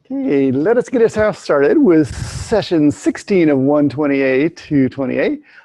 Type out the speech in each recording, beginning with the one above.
Okay, let us get ourselves started with session 16 of 128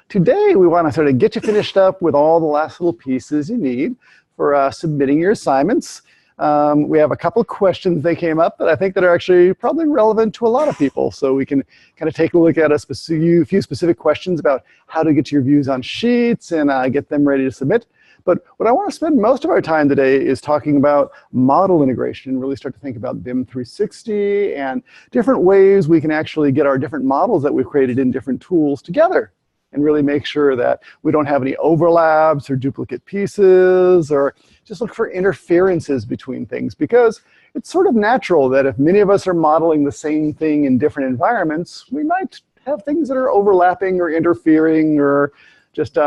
Today, we want to sort of get you finished up with all the last little pieces you need for submitting your assignments. We have a couple of questions that came up that I think that are actually probably relevant to a lot of people. So we can kind of take a look at a few specific questions about how to get your views on sheets and get them ready to submit. But what I want to spend most of our time today is talking about model integration and really start to think about BIM 360 and different ways we can actually get our different models that we've created in different tools together and really make sure that we don't have any overlaps or duplicate pieces or just look for interferences between things, because it's sort of natural that if many of us are modeling the same thing in different environments, we might have things that are overlapping or interfering or just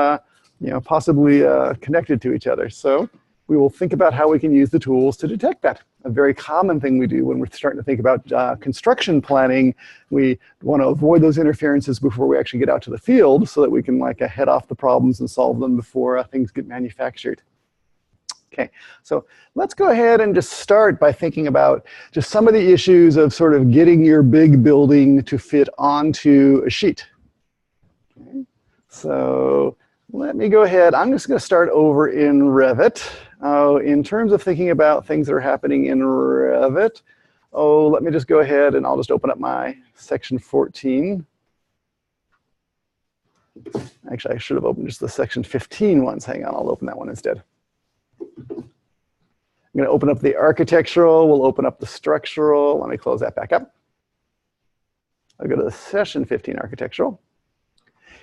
possibly connected to each other. So we will think about how we can use the tools to detect that. A very common thing we do when we're starting to think about construction planning, we want to avoid those interferences before we actually get out to the field so that we can head off the problems and solve them before things get manufactured. Okay, so let's go ahead and just start by thinking about just some of the issues of sort of getting your big building to fit onto a sheet. Okay. So let me go ahead. I'm just going to start over in Revit. In terms of thinking about things that are happening in Revit, let me just go ahead and I'll just open up my section 14. Actually, I should have opened just the section 15 ones. Hang on, I'll open that one instead. I'm going to open up the architectural. We'll open up the structural. Let me close that back up. I'll go to the session 15 architectural.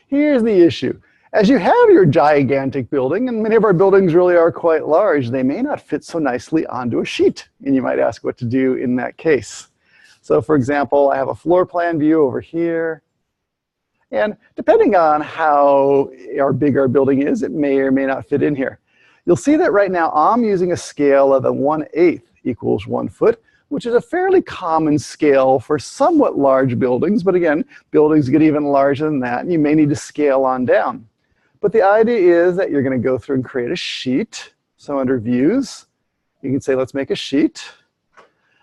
Here's the issue. As you have your gigantic building, and many of our buildings really are quite large, they may not fit so nicely onto a sheet. And you might ask what to do in that case. So for example, I have a floor plan view over here. And depending on how big our building is, it may or may not fit in here. You'll see that right now I'm using a scale of 1/8 equals 1 foot, which is a fairly common scale for somewhat large buildings. But again, buildings get even larger than that, and you may need to scale on down. But the idea is that you're going to go through and create a sheet. So under Views, you can say, let's make a sheet.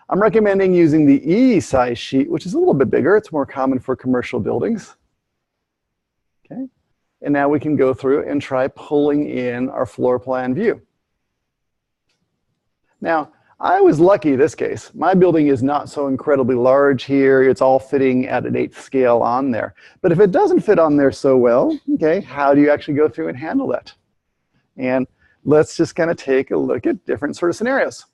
I'm recommending using the E size sheet, which is a little bit bigger. It's more common for commercial buildings. Okay. And now we can go through and try pulling in our floor plan view. Now, I was lucky in this case. My building is not so incredibly large here. It's all fitting at an 1/8 scale on there. But if it doesn't fit on there so well, okay, how do you actually go through and handle that? And let's just kind of take a look at different sort of scenarios.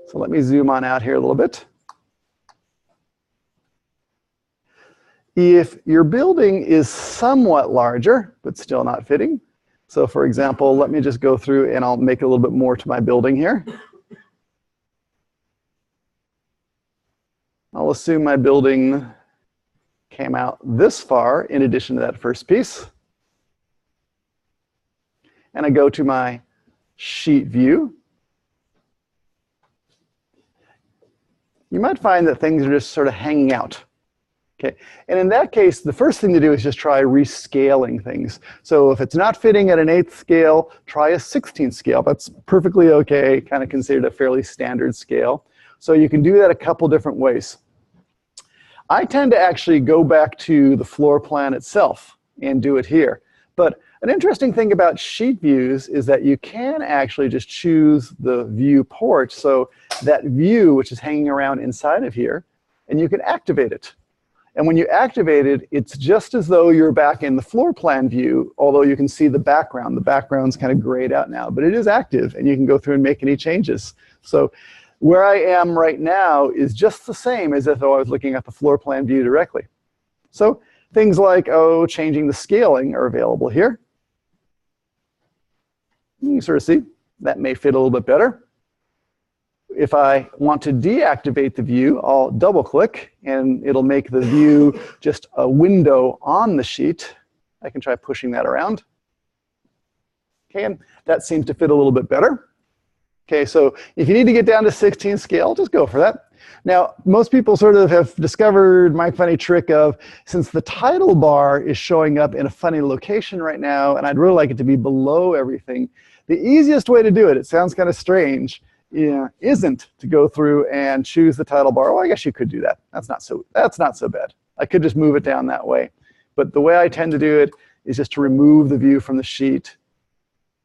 So let me zoom on out here a little bit. If your building is somewhat larger, but still not fitting, so for example, let me just go through and I'll make a little bit more to my building here. I'll assume my building came out this far in addition to that first piece. And I go to my sheet view. You might find that things are just sort of hanging out. Okay. And in that case, the first thing to do is just try rescaling things. So if it's not fitting at an 1/8 scale, try a 16th scale. That's perfectly okay, kind of considered a fairly standard scale. So you can do that a couple different ways. I tend to actually go back to the floor plan itself and do it here. But an interesting thing about sheet views is that you can actually just choose the viewport. So that view, which is hanging around inside of here, and you can activate it. And when you activate it, it's just as though you're back in the floor plan view, although you can see the background. The background's kind of grayed out now, but it is active, and you can go through and make any changes. So where I am right now is just the same as if I was looking at the floor plan view directly. So things like, changing the scaling are available here. You can sort of see that may fit a little bit better. If I want to deactivate the view, I'll double click and it'll make the view just a window on the sheet. I can try pushing that around. Okay, and that seems to fit a little bit better. Okay, so if you need to get down to 16 scale, just go for that. Now, most people sort of have discovered my funny trick of, since the title bar is showing up in a funny location right now, and I'd really like it to be below everything, the easiest way to do it, it sounds kind of strange, isn't to go through and choose the title bar. Well, I guess you could do that. That's not so bad. I could just move it down that way. But the way I tend to do it is just to remove the view from the sheet,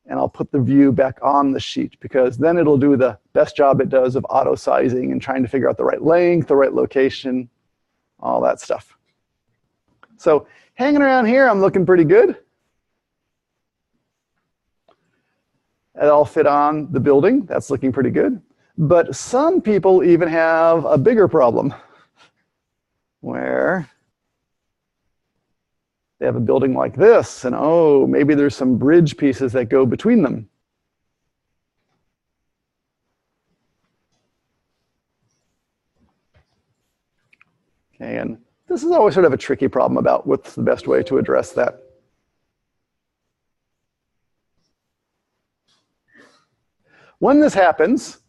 and I'll put the view back on the sheet, because then it'll do the best job it does of auto-sizing and trying to figure out the right length, the right location, all that stuff. So hanging around here, I'm looking pretty good. It all fit on the building. That's looking pretty good. But some people even have a bigger problem, where they have a building like this, and oh, maybe there's some bridge pieces that go between them. Okay, and this is always sort of a tricky problem about what's the best way to address that. When this happens,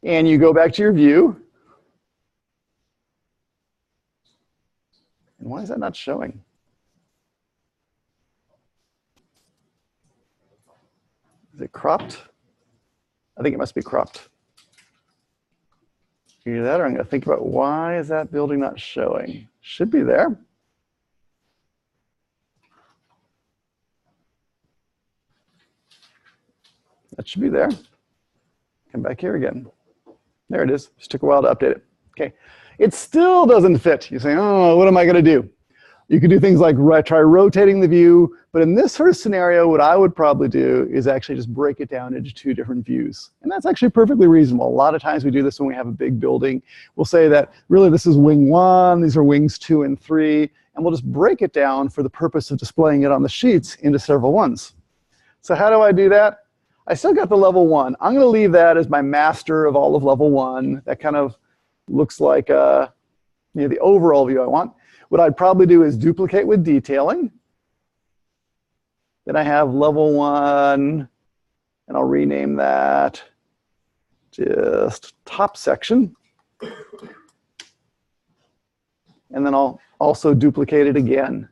and you go back to your view, and why is that not showing? Is it cropped? I think it must be cropped. Either that, or I'm going to think about why is that building not showing? Should be there. That should be there. Come back here again. There it is. Just took a while to update it. Okay. It still doesn't fit. You say, oh, what am I going to do? You could do things like try rotating the view, but in this sort of scenario, what I would probably do is actually just break it down into two different views. And that's actually perfectly reasonable. A lot of times we do this when we have a big building. We'll say that really this is wing 1, these are wings 2 and 3, and we'll just break it down for the purpose of displaying it on the sheets into several ones. So how do I do that? I still got the level 1. I'm going to leave that as my master of all of level 1. That kind of looks like the overall view I want. What I'd probably do is duplicate with detailing. Then I have level 1, and I'll rename that just top section. And then I'll also duplicate it again.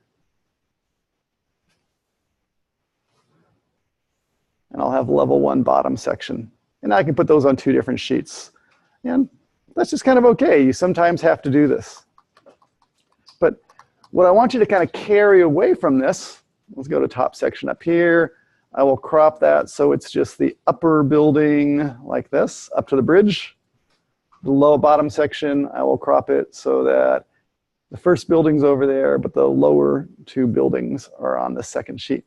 And I'll have level 1 bottom section. And I can put those on 2 different sheets. And that's just kind of okay. You sometimes have to do this. But what I want you to kind of carry away from this, let's go to top section up here. I will crop that so it's just the upper building like this, up to the bridge. The low bottom section, I will crop it so that the first building's over there, but the lower 2 buildings are on the second sheet.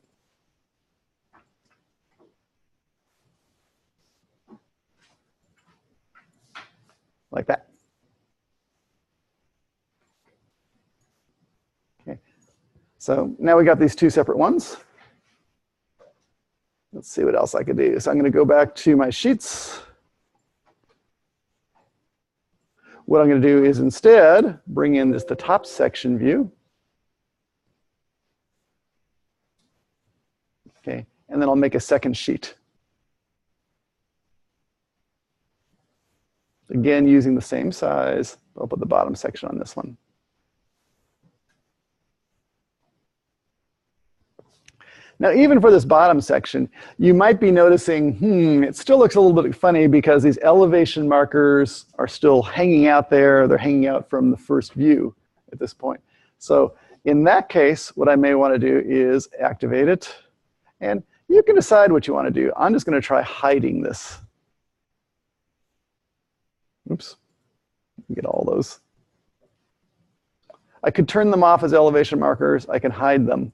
Like that. Okay. So now we got these 2 separate ones. Let's see what else I could do. So I'm going to go back to my sheets. What I'm going to do is instead bring in the top section view. Okay, and then I'll make a second sheet. Again, using the same size, I'll put the bottom section on this one. Now, even for this bottom section, you might be noticing, it still looks a little bit funny because these elevation markers are still hanging out there. They're hanging out from the first view at this point. So in that case, what I may want to do is activate it. And you can decide what you want to do. I'm just going to try hiding this. Oops, get all those. I could turn them off as elevation markers. I can hide them.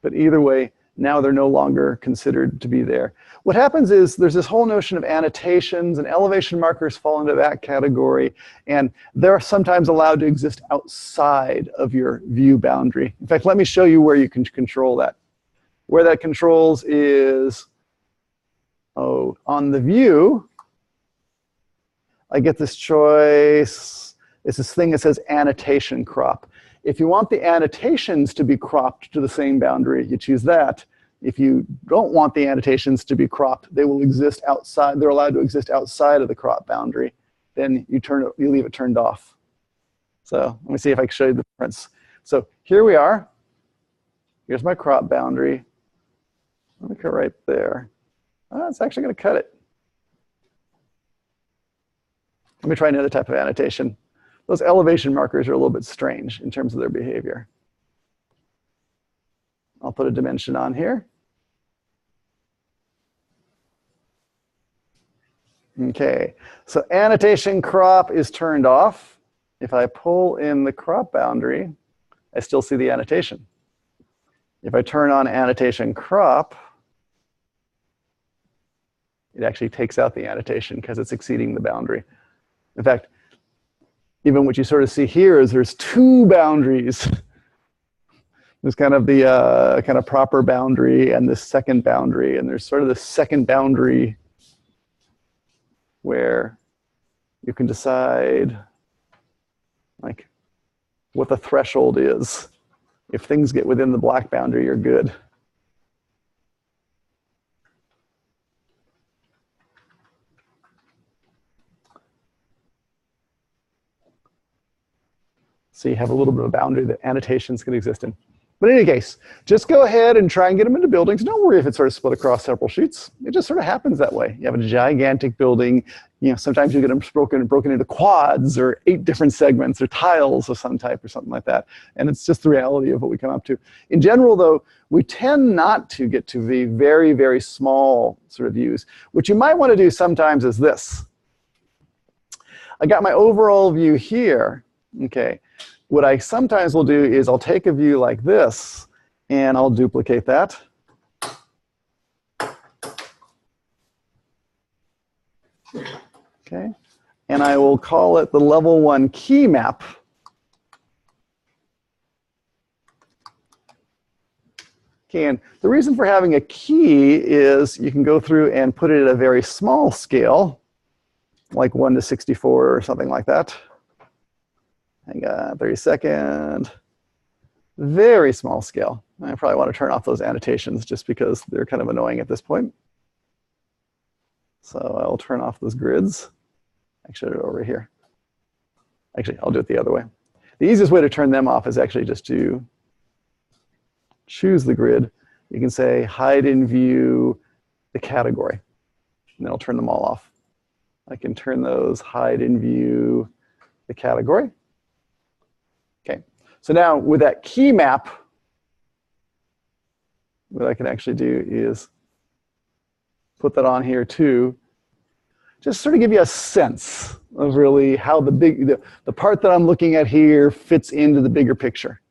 But either way, now they're no longer considered to be there. What happens is there's this whole notion of annotations, and elevation markers fall into that category. And they're sometimes allowed to exist outside of your view boundary. In fact, let me show you where you can control that. Where that controls is, on the view, I get this choice. It's this thing that says annotation crop. If you want the annotations to be cropped to the same boundary, you choose that. If you don't want the annotations to be cropped, they will exist outside. They're allowed to exist outside of the crop boundary. Then you leave it turned off. So let me see if I can show you the difference. So here we are. Here's my crop boundary. Let me cut right there. Oh, it's actually going to cut it. Let me try another type of annotation. Those elevation markers are a little bit strange in terms of their behavior. I'll put a dimension on here. Okay, so annotation crop is turned off. If I pull in the crop boundary, I still see the annotation. If I turn on annotation crop, it actually takes out the annotation because it's exceeding the boundary. In fact, even what you sort of see here is there's two boundaries. There's kind of the kind of proper boundary and this second boundary, and there's sort of the second boundary where you can decide like what the threshold is. If things get within the black boundary, you're good. So you have a little bit of a boundary that annotations can exist in. But in any case, just go ahead and try and get them into buildings. Don't worry if it's sort of split across several sheets. It just sort of happens that way. You have a gigantic building. You know, sometimes you get them broken into quads or 8 different segments or tiles of some type or something like that. And it's just the reality of what we come up to. In general, though, we tend not to get to the very, very small sort of views. What you might want to do sometimes is this. I got my overall view here. Okay. What I sometimes will do is I'll take a view like this and I'll duplicate that. Okay. And I will call it the level 1 key map. Okay, and the reason for having a key is you can go through and put it at a very small scale, like 1 to 64 or something like that. Hang on, 30-second. Very small scale. I probably want to turn off those annotations just because they're kind of annoying at this point. So I'll turn off those grids. Actually, they're over here. Actually, I'll do it the other way. The easiest way to turn them off is actually just to choose the grid. You can say hide in view the category, and then I'll turn them all off. I can turn those hide in view the category. Okay, so now with that key map, what I can actually do is put that on here too. Just sort of give you a sense of really how the part that I'm looking at here fits into the bigger picture.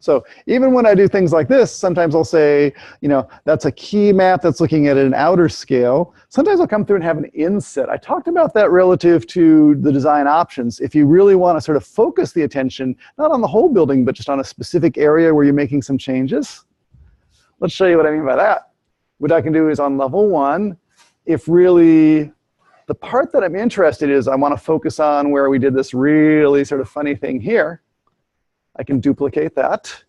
So even when I do things like this, sometimes I'll say, you know, that's a key map that's looking at an outer scale. Sometimes I'll come through and have an inset. I talked about that relative to the design options. If you really want to sort of focus the attention, not on the whole building, but just on a specific area where you're making some changes. Let's show you what I mean by that. What I can do is on level 1, if really the part that I'm interested in is I want to focus on where we did this really sort of funny thing here, I can duplicate that.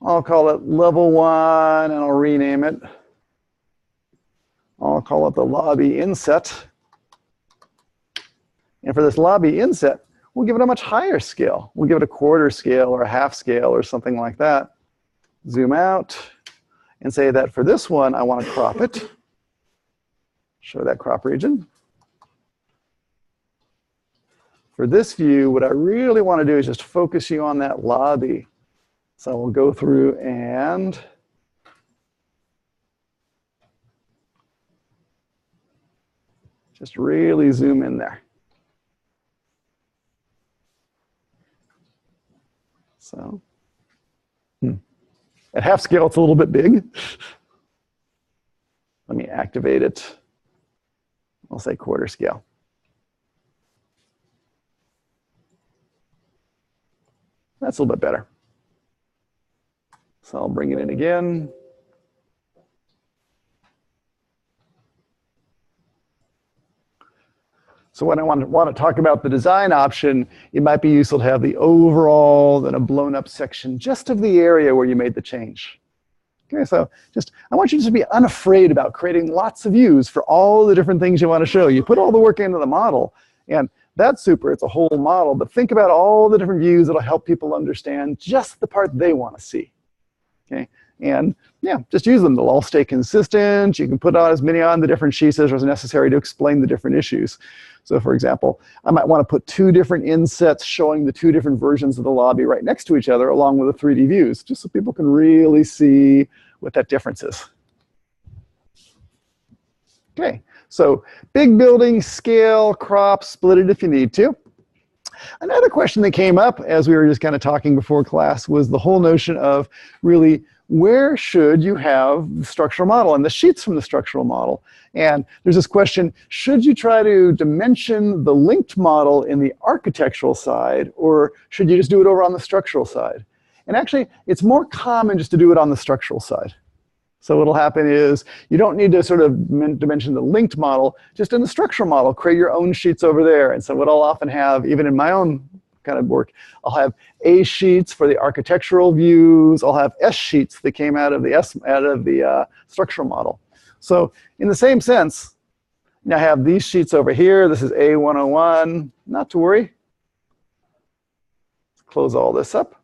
I'll call it level 1 and I'll rename it. I'll call it the lobby inset. And for this lobby inset, we'll give it a much higher scale. We'll give it a quarter scale or a half scale or something like that. Zoom out and say that for this one, I want to crop it. Show that crop region. For this view, what I really want to do is just focus you on that lobby. So we'll go through and just really zoom in there. So at half scale, it's a little bit big. Let me activate it. I'll say quarter scale. That's a little bit better. So I'll bring it in again. So when I want to talk about the design option, it might be useful to have the overall, then a blown up section just of the area where you made the change. Okay, so I want you to be unafraid about creating lots of views for all the different things you want to show. You put all the work into the model, and that's super, it's a whole model, but think about all the different views that'll help people understand just the part they want to see. Okay, and yeah, just use them. They'll all stay consistent. You can put on as many on the different sheets as is necessary to explain the different issues. So for example, I might want to put 2 different insets showing the 2 different versions of the lobby right next to each other along with the 3D views, just so people can really see what that difference is. Okay, so big building, scale, crop, split it if you need to. Another question that came up as we were just kind of talking before class was the whole notion of really where should you have the structural model and the sheets from the structural model. And there's this question, should you try to dimension the linked model in the architectural side, or should you just do it over on the structural side? And actually, it's more common just to do it on the structural side. So what'll happen is you don't need to sort of dimension the linked model, just in the structural model, create your own sheets over there. And so what I'll often have, even in my own kind of work, I'll have A sheets for the architectural views. I'll have S sheets that came out of the structural model. So in the same sense, I have these sheets over here. This is A101. Not to worry. Let's close all this up.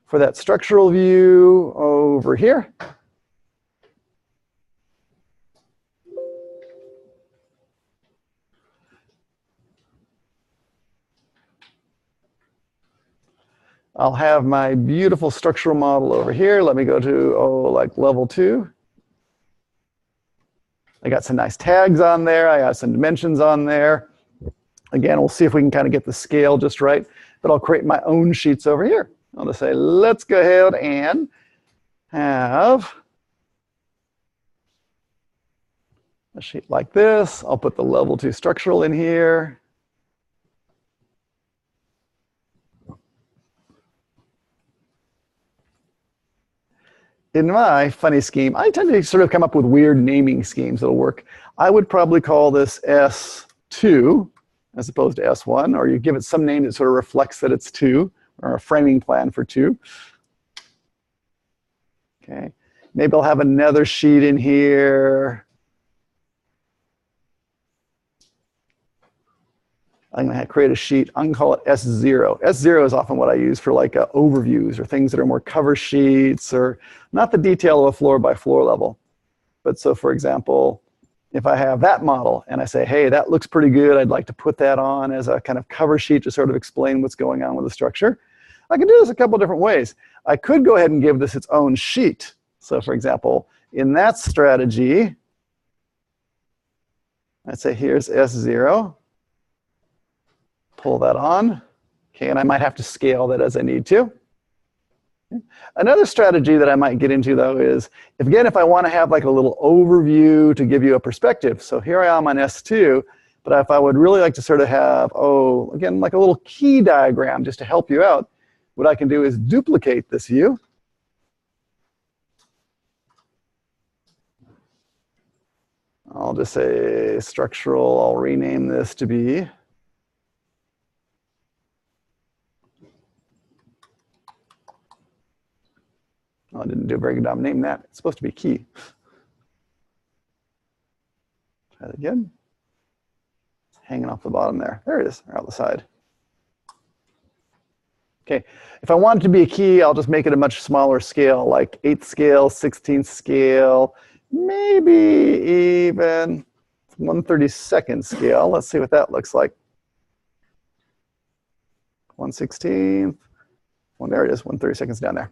For that structural view over here, I'll have my beautiful structural model over here. Let me go to, like level 2. I got some nice tags on there. I got some dimensions on there. Again, we'll see if we can kind of get the scale just right. But I'll create my own sheets over here. I'll just say, let's go ahead and have a sheet like this. I'll put the level 2 structural in here. In my funny scheme, I tend to sort of come up with weird naming schemes that'll work. I would probably call this S2 as opposed to S1, or you give it some name that sort of reflects that it's 2, or a framing plan for 2. Okay, maybe I'll have another sheet in here. I'm going to create a sheet. I'm going to call it S0. S0 is often what I use for like overviews or things that are more cover sheets or not the detail of a floor by floor level. But so for example, if I have that model and I say, hey, that looks pretty good, I'd like to put that on as a kind of cover sheet to sort of explain what's going on with the structure, I can do this a couple different ways. I could go ahead and give this its own sheet. So for example, in that strategy, I'd say here's S0. Pull that on. Okay, and I might have to scale that as I need to. Another strategy that I might get into, though, is if I want to have like a little overview to give you a perspective. So here I am on S2, but if I would really like to sort of have, again, like a little key diagram just to help you out, what I can do is duplicate this view. I'll just say structural. I'll rename this to be I didn't do a very good job naming that. It's supposed to be key. Try that again. It's hanging off the bottom there. There it is, or out the side. Okay, if I want it to be a key, I'll just make it a much smaller scale, like 8th scale, 16th scale, maybe even 1/32nd scale. Let's see what that looks like. 1/16th. Well, there it is, 1/32 down there.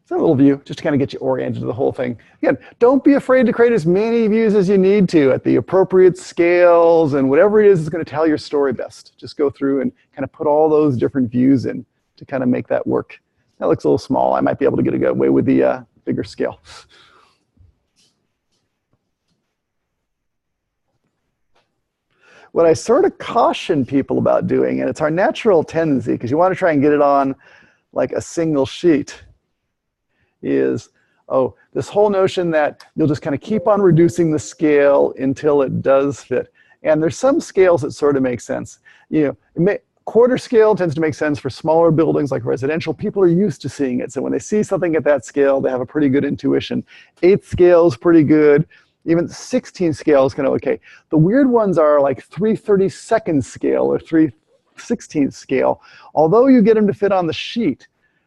It's a little view, just to kind of get you oriented to the whole thing. Again, don't be afraid to create as many views as you need to at the appropriate scales and whatever it is that's going to tell your story best. Just go through and kind of put all those different views in to kind of make that work. That looks a little small. I might be able to get away with the bigger scale. what I sort of caution people about doing, and it's our natural tendency, because you want to try and get it on like a single sheet, is, oh, this whole notion that you'll just kind of keep on reducing the scale until it does fit. And there's some scales that sort of make sense. You know, quarter scale tends to make sense for smaller buildings like residential. People are used to seeing it. So when they see something at that scale, they have a pretty good intuition. 8th scale is pretty good. Even 16 scale is kind of okay. The weird ones are like 3/32 scale or 3/16 scale. Although you get them to fit on the sheet,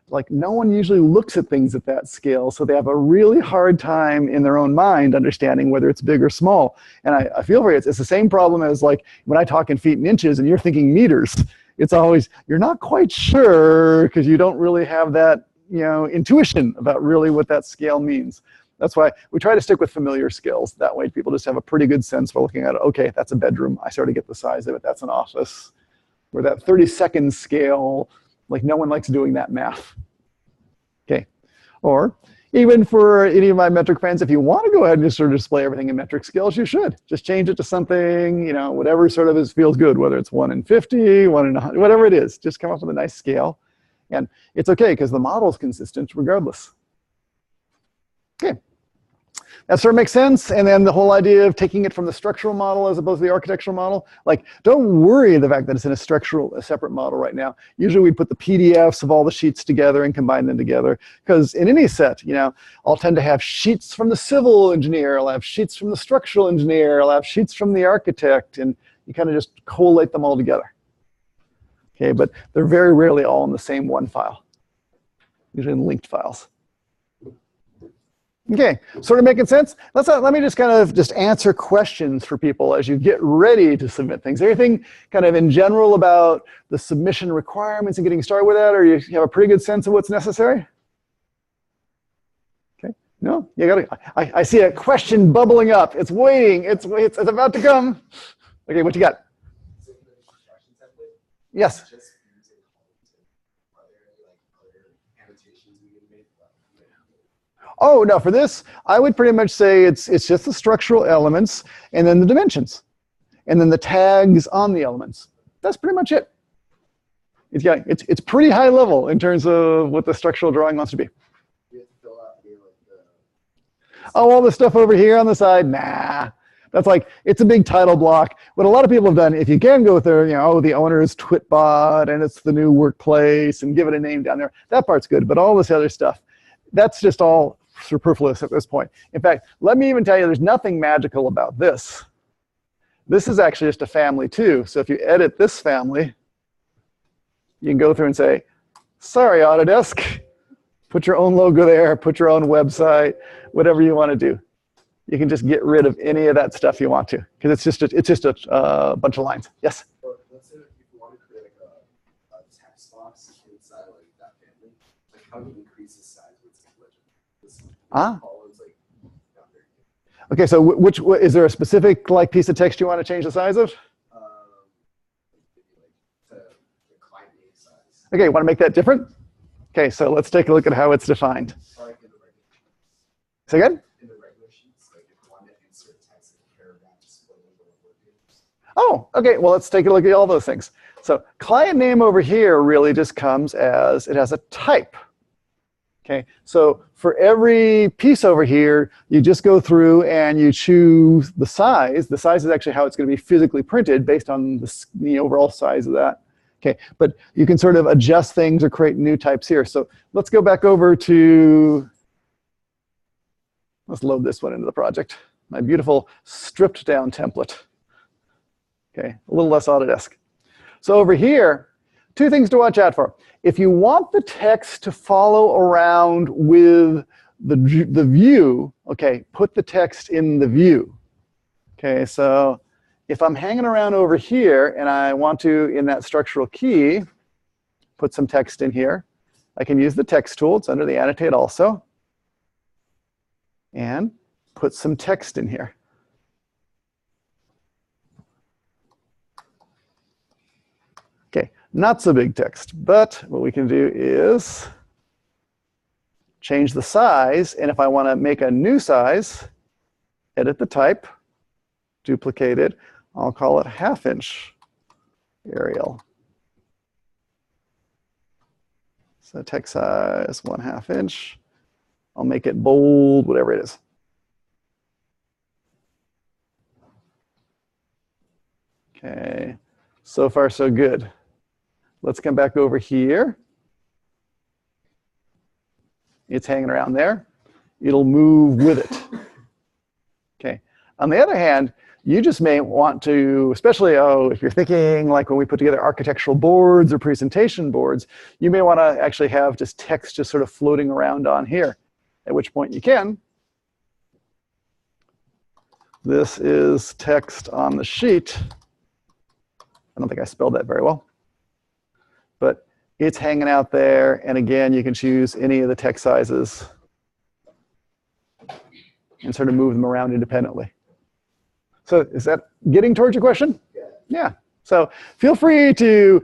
like no one usually looks at things at that scale, so they have a really hard time in their own mind understanding whether it's big or small. And I feel for you, it's the same problem as like when I talk in feet and inches and you're thinking meters. It's always, you're not quite sure because you don't really have that, you know, intuition about really what that scale means. That's why we try to stick with familiar scales. That way people just have a pretty good sense for looking at it. Okay, that's a bedroom. I sort of get the size of it. That's an office. Where that 32nd scale, like no one likes doing that math. Okay. Or even for any of my metric friends, if you want to go ahead and just sort of display everything in metric scales, you should. Just change it to something, you know, whatever sort of feels good, whether it's 1 in 50, 1 in 100, whatever it is. Just come up with a nice scale. And it's okay because the model is consistent regardless. Okay. That sort of makes sense. And then the whole idea of taking it from the structural model as opposed to the architectural model, like don't worry the fact that it's in a separate model right now. Usually we put the PDFs of all the sheets together and combine them together. Because in any set, you know, I'll tend to have sheets from the civil engineer, I'll have sheets from the structural engineer, I'll have sheets from the architect, and you kind of just collate them all together. Okay, but they're very rarely all in the same one file, usually in linked files. Okay, sort of making sense? Let me just kind of answer questions for people as you get ready to submit things. Anything kind of in general about the submission requirements and getting started with that, or you have a pretty good sense of what's necessary? Okay, no, you gotta, I see a question bubbling up. It's waiting, it's about to come. Okay, what you got? Yes. Oh, no, for this, I would pretty much say it's just the structural elements and then the dimensions and then the tags on the elements. That's pretty much it. It's pretty high level in terms of what the structural drawing wants to be. Oh, all the stuff over here on the side, nah. That's like, it's a big title block. What a lot of people have done, if you can go there, you know, oh, the owner's Twitbot and it's the new workplace and give it a name down there. That part's good, but all this other stuff, that's just all superfluous at this point. In fact, let me even tell you, there's nothing magical about this. This is actually just a family too. So if you edit this family, you can go through and say, sorry, Autodesk, put your own logo there, put your own website, whatever you want to do. You can just get rid of any of that stuff you want to, because it's just a bunch of lines. Yes? Let's say if you want to create like a text box inside like that family, like how do you increase the size with legend? Okay, so is there a specific like piece of text you want to change the size of? The client name size. Okay, you want to make that different? Okay, so let's take a look at how it's defined. Say again? In the regular sheets, like if you want to insert text in a paragraph, just oh, okay, well, let's take a look at all those things. So client name over here really just comes as, it has a type. Okay, so for every piece over here, you just go through and you choose the size. The size is actually how it's going to be physically printed based on the overall size of that. Okay, but you can sort of adjust things or create new types here. So let's go back over to, let's load this one into the project. My beautiful stripped down template. Okay, a little less Autodesk. So over here, two things to watch out for. If you want the text to follow around with the view, okay, put the text in the view. Okay, so if I'm hanging around over here and I want to, in that structural key, put some text in here, I can use the text tool. It's under the annotate also. And put some text in here. Okay, not so big text, but what we can do is change the size, and if I want to make a new size, edit the type, duplicate it. I'll call it 1/2 inch Arial. So text size 1/2 inch. I'll make it bold, whatever it is. Okay, so far so good. Let's come back over here. It's hanging around there. It'll move with it. Okay. On the other hand, you just may want to, especially if you're thinking like when we put together architectural boards or presentation boards, you may want to actually have just text just sort of floating around on here, at which point you can. This is text on the sheet. I don't think I spelled that very well. But it's hanging out there. And again, you can choose any of the text sizes and sort of move them around independently. So is that getting towards your question? Yeah. So feel free to,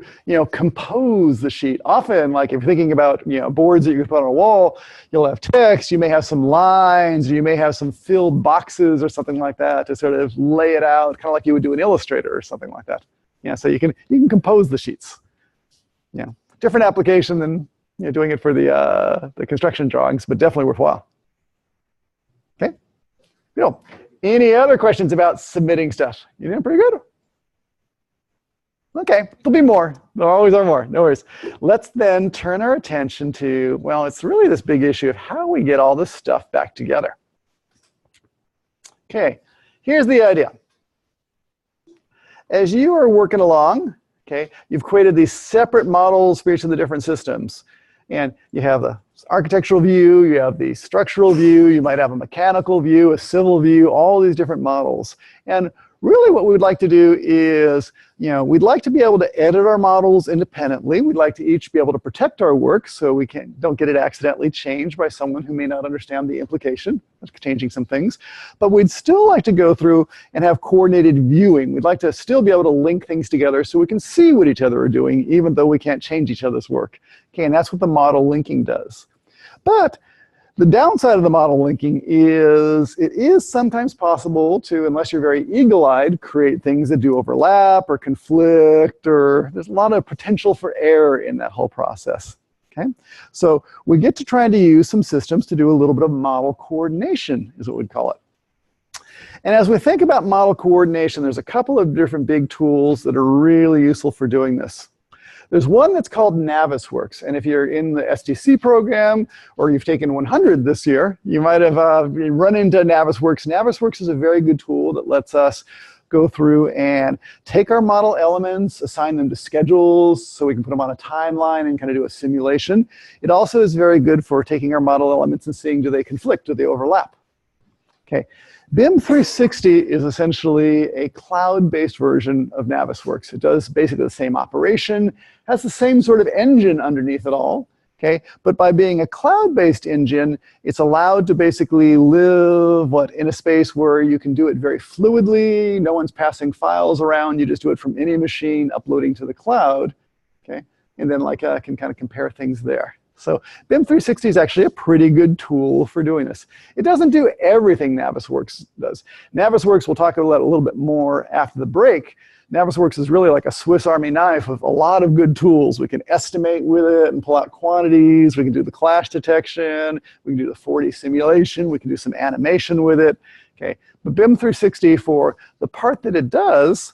compose the sheet. Often, like if you're thinking about, boards that you can put on a wall, you'll have text, you may have some lines, or you may have some filled boxes or something like that to sort of lay it out, kind of like you would do in Illustrator or something like that. Yeah, so you can compose the sheets. Yeah, different application than doing it for the construction drawings, but definitely worthwhile. Okay, cool. Any other questions about submitting stuff? You doing pretty good? Okay, there'll be more. There always are more, no worries. Let's then turn our attention to, well, it's really this big issue of how we get all this stuff back together. Okay, here's the idea. As you are working along, okay, you've created these separate models for each of the different systems. And you have the architectural view, you have the structural view, you might have a mechanical view, a civil view, all these different models. And really what we would like to do is, we'd like to be able to edit our models independently. We'd like to each be able to protect our work so we don't get it accidentally changed by someone who may not understand the implication of changing some things. But we'd still like to go through and have coordinated viewing. We'd like to still be able to link things together so we can see what each other are doing, even though we can't change each other's work. Okay, and that's what the model linking does. But the downside of the model linking is it is sometimes possible to, unless you're very eagle-eyed, create things that do overlap or conflict, or there's a lot of potential for error in that whole process. Okay, so we get to trying to use some systems to do a little bit of model coordination, is what we'd call it. And as we think about model coordination, there's a couple of different big tools that are really useful for doing this. There's one that's called Navisworks, and if you're in the STC program or you've taken 100 this year, you might have run into Navisworks. Navisworks is a very good tool that lets us go through and take our model elements, assign them to schedules so we can put them on a timeline and kind of do a simulation. It also is very good for taking our model elements and seeing, do they conflict, do they overlap? Okay. BIM 360 is essentially a cloud-based version of Navisworks. It does basically the same operation, has the same sort of engine underneath it all, okay? But by being a cloud-based engine, it's allowed to basically live in a space where you can do it very fluidly, no one's passing files around, you just do it from any machine, uploading to the cloud, okay? And then can kind of compare things there. So BIM 360 is actually a pretty good tool for doing this. It doesn't do everything Navisworks does. Navisworks, we'll talk about a little bit more after the break. Navisworks is really like a Swiss Army knife with a lot of good tools. We can estimate with it and pull out quantities. We can do the clash detection. We can do the 4D simulation. We can do some animation with it. Okay, but BIM 360, for the part that it does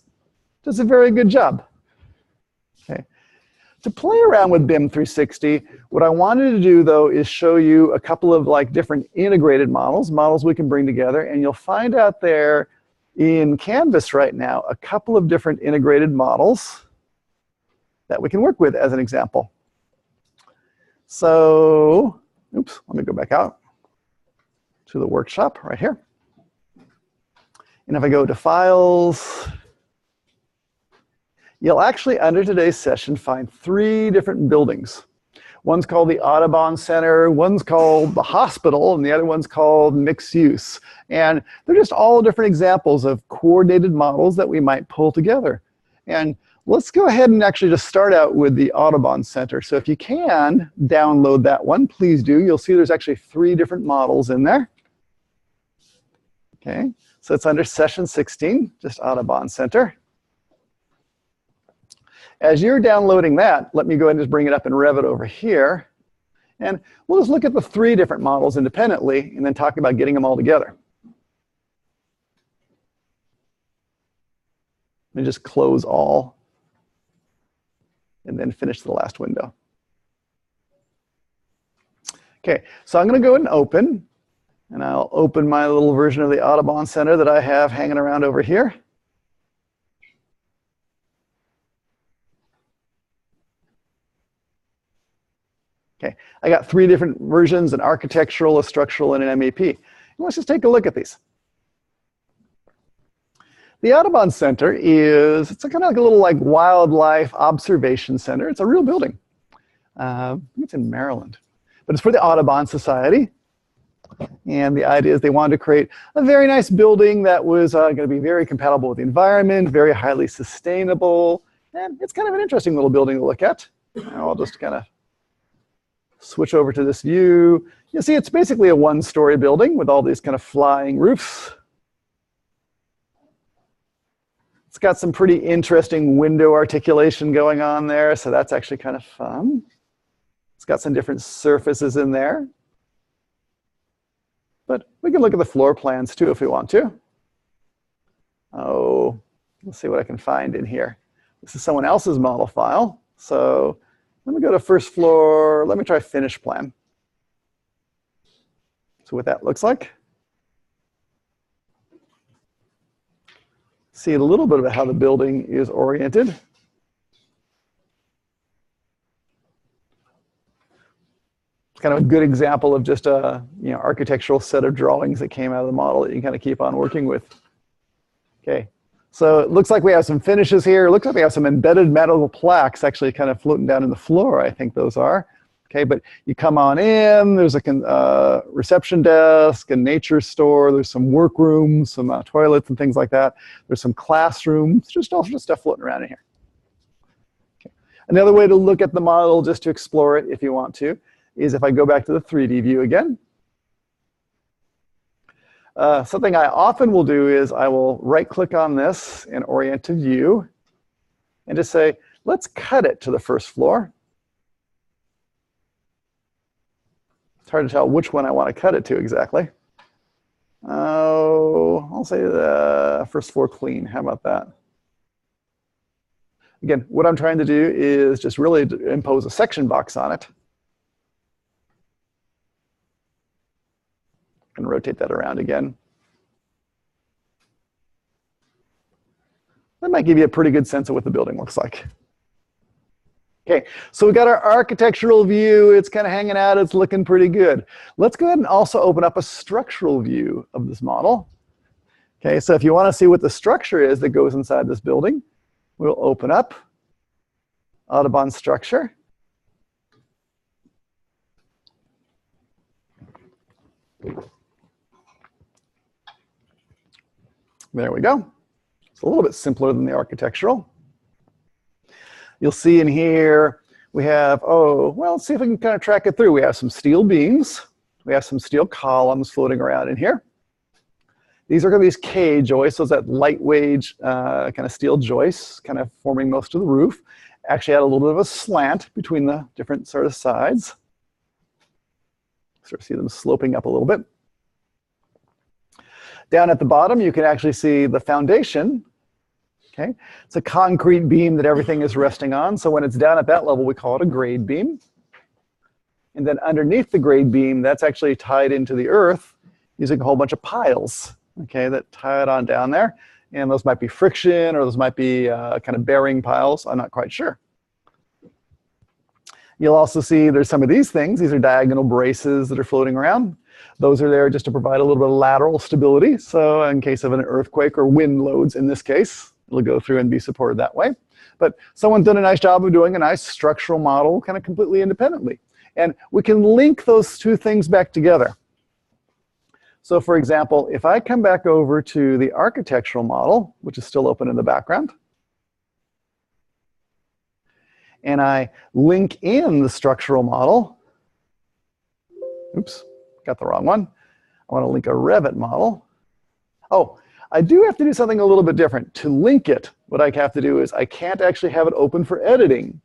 a very good job. Okay. To play around with BIM 360, what I wanted to do, though, is show you a couple of different integrated models we can bring together. And you'll find out there in Canvas right now a couple of different integrated models that we can work with as an example. So, oops, let me go back out to the workshop right here. And if I go to Files, you'll actually, under today's session, find 3 different buildings. One's called the Audubon Center, one's called the hospital, and the other one's called mixed use. And they're just all different examples of coordinated models that we might pull together. And let's go ahead and actually just start out with the Audubon Center. So if you can download that one, please do. You'll see there's actually 3 different models in there. Okay, So it's under session 16, just Audubon Center. As you're downloading that, let me go ahead and just bring it up in Revit over here. And we'll just look at the 3 different models independently and then talk about getting them all together. Let me just close all and then finish the last window. Okay, so I'm going to go ahead and open, and I'll open my little version of the Audubon Center that I have hanging around over here. Okay, I got 3 different versions, an architectural, a structural, and an MEP. Let's just take a look at these. The Audubon Center is, it's kind of like a little like wildlife observation center. It's a real building. I think it's in Maryland. But it's for the Audubon Society. And the idea is they wanted to create a very nice building that was going to be very compatible with the environment, very highly sustainable. And it's kind of an interesting little building to look at. I'll just kind of switch over to this view. You see, it's basically a 1-story building with all these kind of flying roofs. It's got some pretty interesting window articulation going on there, so that's actually kind of fun. It's got some different surfaces in there. But we can look at the floor plans too if we want to. Oh, let's see what I can find in here. This is someone else's model file. So let me go to first floor. Let me try finish plan. So what that looks like. See a little bit about how the building is oriented. It's kind of a good example of just a architectural set of drawings that came out of the model that you can kind of keep on working with. Okay, so it looks like we have some finishes here. It looks like we have some embedded metal plaques actually kind of floating down in the floor, I think those are. Okay, but you come on in, there's a reception desk, a nature store, there's some workrooms, some toilets and things like that. There's some classrooms, just all sorts of stuff floating around in here. Okay. Another way to look at the model, just to explore it if you want to, is if I go back to the 3D view again. Something I often will do is I will right-click on this and orient to view and just say, let's cut it to the first floor. It's hard to tell which one I want to cut it to exactly. Oh, I'll say the first floor clean. How about that? Again, what I'm trying to do is just really impose a section box on it. And rotate that around again. That might give you a pretty good sense of what the building looks like. Okay, so we got our architectural view. It's kind of hanging out. It's looking pretty good. Let's go ahead and also open up a structural view of this model. Okay, so if you want to see what the structure is that goes inside this building, we'll open up Audubon structure. There we go. It's a little bit simpler than the architectural. You'll see in here we have, oh, well, let's see if we can kind of track it through. We have some steel beams. We have some steel columns floating around in here. These are going to be these K joists, so that lightweight kind of steel joists kind of forming most of the roof. Actually had a little bit of a slant between the different sort of sides. Sort of see them sloping up a little bit. Down at the bottom, you can actually see the foundation. Okay, it's a concrete beam that everything is resting on. So when it's down at that level, we call it a grade beam. And then underneath the grade beam, that's actually tied into the earth using a whole bunch of piles, okay, that tie it on down there. And those might be friction, or those might be kind of bearing piles. I'm not quite sure. You'll also see there's some of these things. These are diagonal braces that are floating around. Those are there just to provide a little bit of lateral stability. So in case of an earthquake or wind loads in this case, it'll go through and be supported that way. But someone's done a nice job of doing a nice structural model kind of completely independently. And we can link those two things back together. So for example, if I come back over to the architectural model, which is still open in the background, and I link in the structural model, oops, got the wrong one. I want to link a Revit model. Oh, I do have to do something a little bit different. To link it, what I have to do is I can't actually have it open for editing.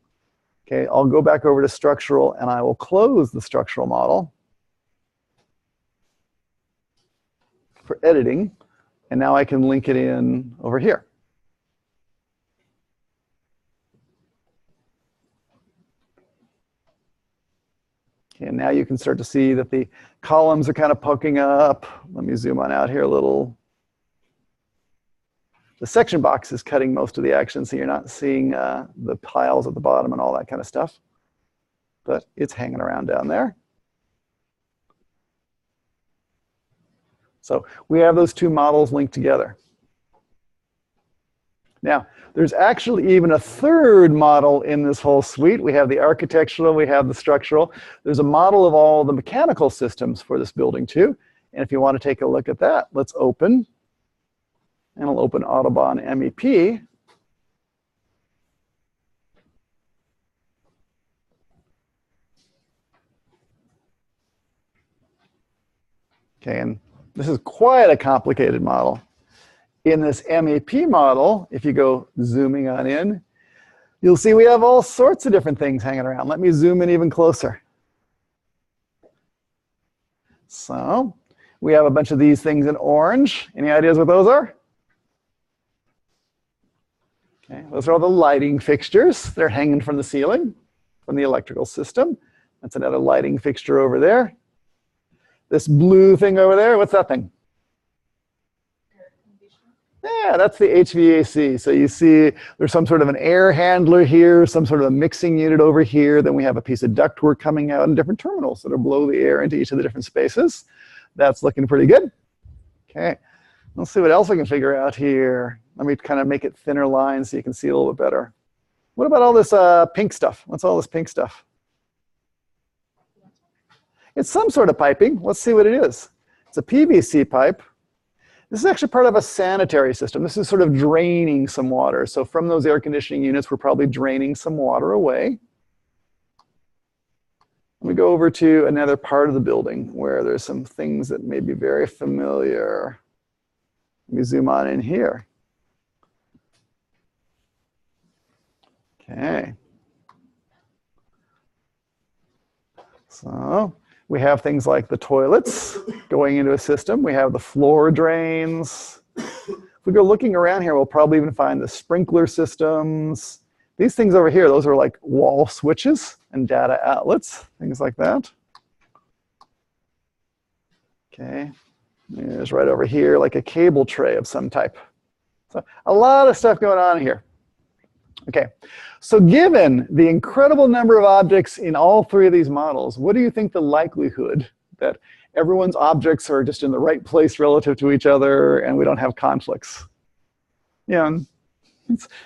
Okay, I'll go back over to structural and I will close the structural model for editing. And now I can link it in over here. Okay, and now you can start to see that the columns are kind of poking up. Let me zoom on out here a little. The section box is cutting most of the action, so you're not seeing the piles at the bottom and all that kind of stuff. But it's hanging around down there. So we have those two models linked together. Now, there's actually even a third model in this whole suite. We have the architectural, we have the structural. There's a model of all the mechanical systems for this building too. And if you want to take a look at that, let's open. And I'll open Autobahn MEP. Okay, and this is quite a complicated model. In this MEP model, if you go zooming on in, you'll see we have all sorts of different things hanging around. Let me zoom in even closer. So we have a bunch of these things in orange. Any ideas what those are? Okay, those are all the lighting fixtures. They're hanging from the ceiling, from the electrical system. That's another lighting fixture over there. This blue thing over there, what's that thing? Yeah, that's the HVAC. So you see there's some sort of an air handler here, some sort of a mixing unit over here. Then we have a piece of ductwork coming out and different terminals that will blow the air into each of the different spaces. That's looking pretty good. Okay, let's see what else we can figure out here. Let me kind of make it thinner lines so you can see a little bit better. What about all this pink stuff? What's all this pink stuff? It's some sort of piping. Let's see what it is. It's a PVC pipe. This is actually part of a sanitary system. This is sort of draining some water. So from those air conditioning units, we're probably draining some water away. Let me go over to another part of the building where there's some things that may be very familiar. Let me zoom on in here. Okay. So we have things like the toilets going into a system. We have the floor drains. If we go looking around here, we'll probably even find the sprinkler systems. These things over here, those are like wall switches and data outlets, things like that. Okay, there's right over here like a cable tray of some type. So a lot of stuff going on here. Okay, so given the incredible number of objects in all three of these models, what do you think the likelihood that everyone's objects are just in the right place relative to each other and we don't have conflicts? Yeah,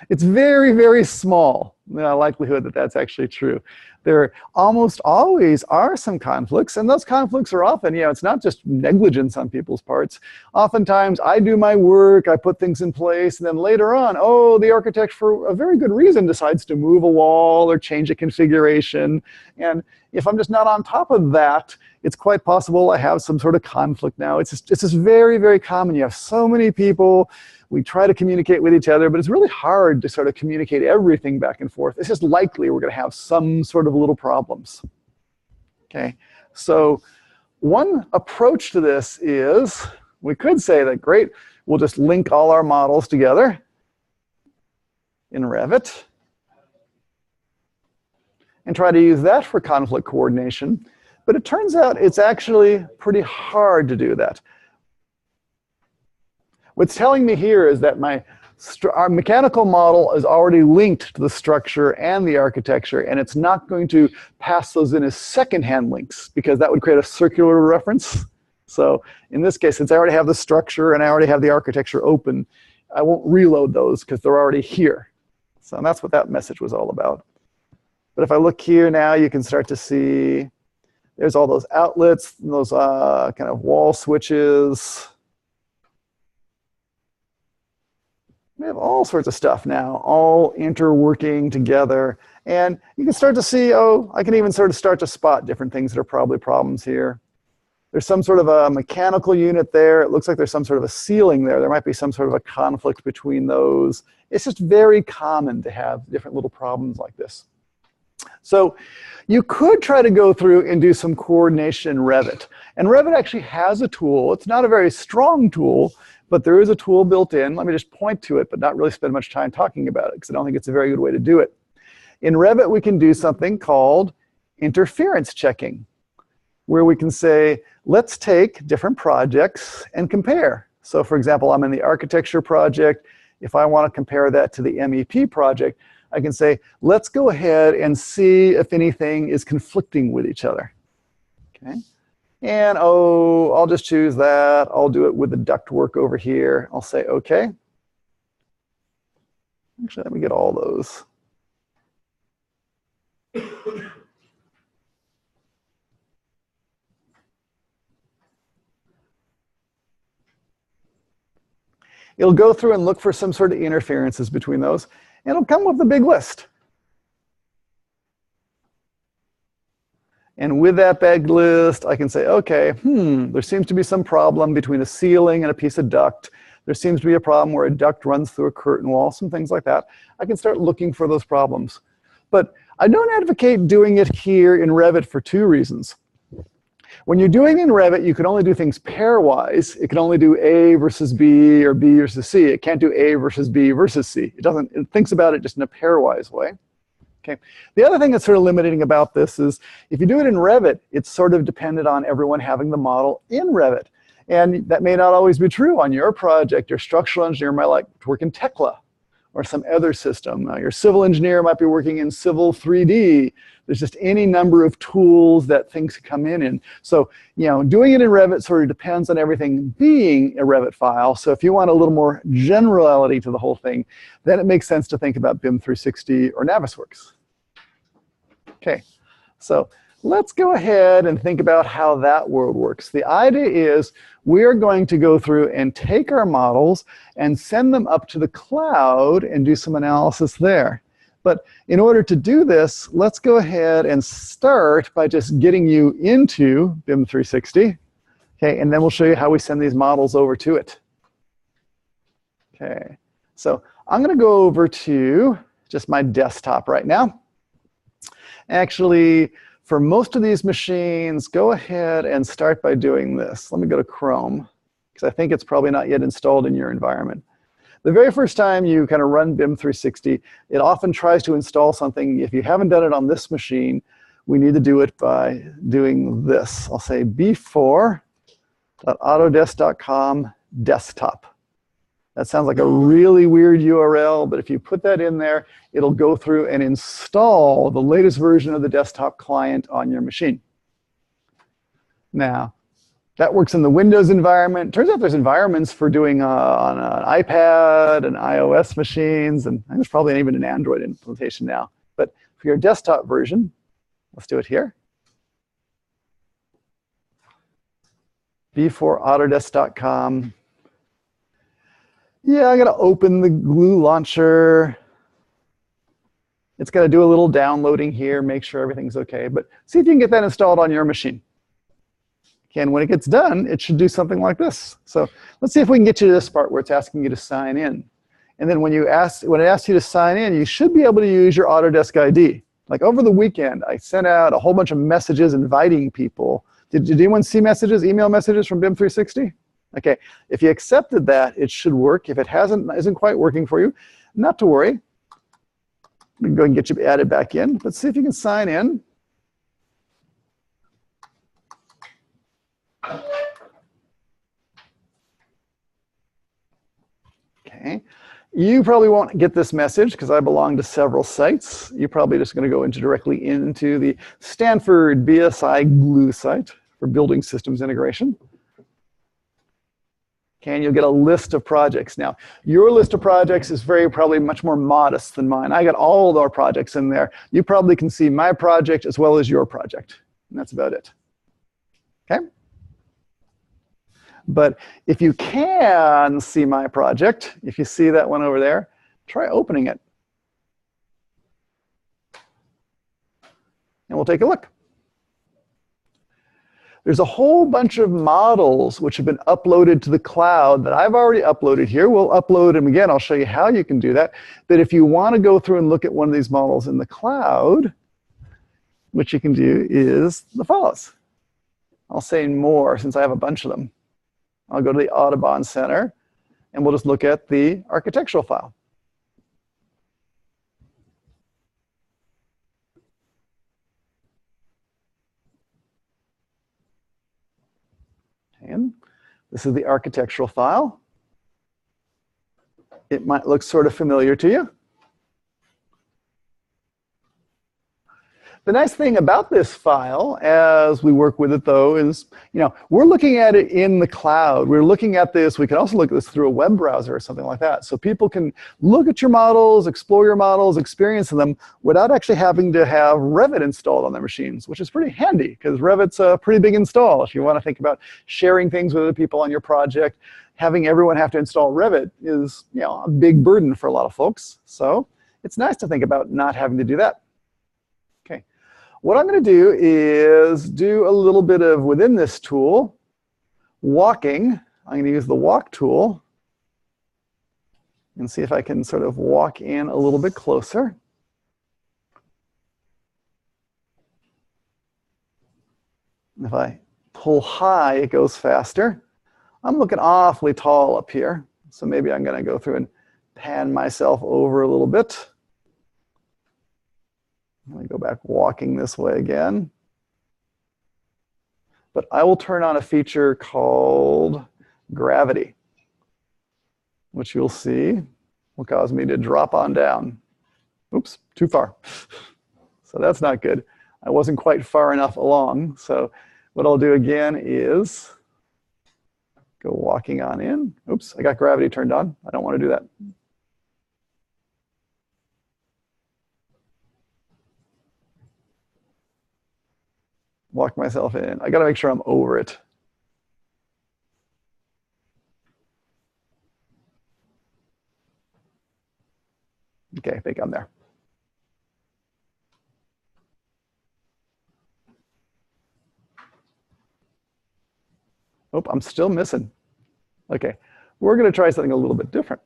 it's very, very small, the likelihood that that's actually true. There almost always are some conflicts, and those conflicts are often, it's not just negligence on people's parts. Oftentimes, I do my work, I put things in place, and then later on, the architect, for a very good reason, decides to move a wall or change a configuration. And if I'm just not on top of that, it's quite possible I have some sort of conflict now. It's just very, very common. You have so many people. We try to communicate with each other, but it's really hard to sort of communicate everything back and forth. It's just likely we're going to have some sort of little problems. Okay, so one approach to this is, we could say that, great, we'll just link all our models together in Revit and try to use that for conflict coordination. But it turns out it's actually pretty hard to do that. What's telling me here is that our mechanical model is already linked to the structure and the architecture, and it's not going to pass those in as secondhand links, because that would create a circular reference. So in this case, since I already have the structure and I already have the architecture open, I won't reload those because they're already here. So that's what that message was all about. But if I look here now, you can start to see there's all those outlets, those kind of wall switches. We have all sorts of stuff now, all interworking together. And you can start to see, I can even sort of start to spot different things that are probably problems here. There's some sort of a mechanical unit there. It looks like there's some sort of a ceiling there. There might be some sort of a conflict between those. It's just very common to have different little problems like this. So you could try to go through and do some coordination in Revit. And Revit actually has a tool. It's not a very strong tool, but there is a tool built in. Let me just point to it, but not really spend much time talking about it, because I don't think it's a very good way to do it. In Revit, we can do something called interference checking, where we can say, let's take different projects and compare. So for example, I'm in the architecture project. If I want to compare that to the MEP project, I can say, let's go ahead and see if anything is conflicting with each other. Okay. And oh, I'll just choose that. I'll do it with the ductwork over here. I'll say OK. Actually, let me get all those. It'll go through and look for some sort of interferences between those, and it'll come with a big list. And with that big list, I can say, okay, there seems to be some problem between a ceiling and a piece of duct. There seems to be a problem where a duct runs through a curtain wall, some things like that. I can start looking for those problems. But I don't advocate doing it here in Revit for two reasons. When you're doing it in Revit, you can only do things pairwise. It can only do A versus B or B versus C. It can't do A versus B versus C. It thinks about it just in a pairwise way. Okay. The other thing that's sort of limiting about this is if you do it in Revit, it's sort of dependent on everyone having the model in Revit. And that may not always be true on your project. Your structural engineer might like to work in Tekla or some other system. Your civil engineer might be working in Civil 3D. There's just any number of tools that things come in. So, doing it in Revit sort of depends on everything being a Revit file. So if you want a little more generality to the whole thing, then it makes sense to think about BIM 360 or Navisworks. Okay, so let's go ahead and think about how that world works. The idea is we're going to go through and take our models and send them up to the cloud and do some analysis there. But in order to do this, let's go ahead and start by just getting you into BIM 360. Okay, and then we'll show you how we send these models over to it. Okay, so I'm going to go over to just my desktop right now. Actually, for most of these machines, go ahead and start by doing this. Let me go to Chrome, because I think it's probably not yet installed in your environment. The very first time you kind of run BIM 360, it often tries to install something. If you haven't done it on this machine, we need to do it by doing this. I'll say b4.autodesk.com desktop. That sounds like a really weird URL, but if you put that in there, it'll go through and install the latest version of the desktop client on your machine. Now, that works in the Windows environment. Turns out there's environments for doing on an iPad and iOS machines, and there's probably even an Android implementation now. But for your desktop version, let's do it here. b4autodesk.com. Yeah, I'm going to open the Glue launcher. It's going to do a little downloading here, make sure everything's OK. But see if you can get that installed on your machine. And when it gets done, it should do something like this. So let's see if we can get you to this part where it's asking you to sign in. And then when it asks you to sign in, you should be able to use your Autodesk ID. Like over the weekend, I sent out a whole bunch of messages inviting people. Did anyone see messages, email messages from BIM 360? OK, if you accepted that, it should work. If it isn't quite working for you, not to worry. We can go and get you added back in. Let's see if you can sign in. Okay. You probably won't get this message because I belong to several sites. You're probably just going to go directly into the Stanford BSI Glue site for building systems integration. Okay, and you'll get a list of projects. Now, your list of projects is probably much more modest than mine. I got all of our projects in there. You probably can see my project as well as your project. And that's about it. Okay? But if you can see my project, if you see that one over there, try opening it. And we'll take a look. There's a whole bunch of models which have been uploaded to the cloud that I've already uploaded here. We'll upload them again. I'll show you how you can do that. But if you want to go through and look at one of these models in the cloud, what you can do is the follows. I'll say more since I have a bunch of them. I'll go to the Audubon Center, and we'll just look at the architectural file. And this is the architectural file. It might look sort of familiar to you. The nice thing about this file as we work with it though is, we're looking at it in the cloud. We're looking at this, we can also look at this through a web browser or something like that. So people can look at your models, explore your models, experience them without actually having to have Revit installed on their machines, which is pretty handy because Revit's a pretty big install. If you want to think about sharing things with other people on your project, having everyone have to install Revit is, a big burden for a lot of folks. So it's nice to think about not having to do that. What I'm going to do is do a little bit of, within this tool, walking. I'm going to use the walk tool and see if I can sort of walk in a little bit closer. If I pull high, it goes faster. I'm looking awfully tall up here, so maybe I'm going to go through and pan myself over a little bit. Let me go back walking this way again. But I will turn on a feature called gravity, which you'll see will cause me to drop on down. Oops, too far. So that's not good. I wasn't quite far enough along. So what I'll do again is go walking on in. Oops, I got gravity turned on. I don't want to do that. Walk myself in. I got to make sure I'm over it. Okay, I think I'm there. Oh, I'm still missing. Okay, we're going to try something a little bit different.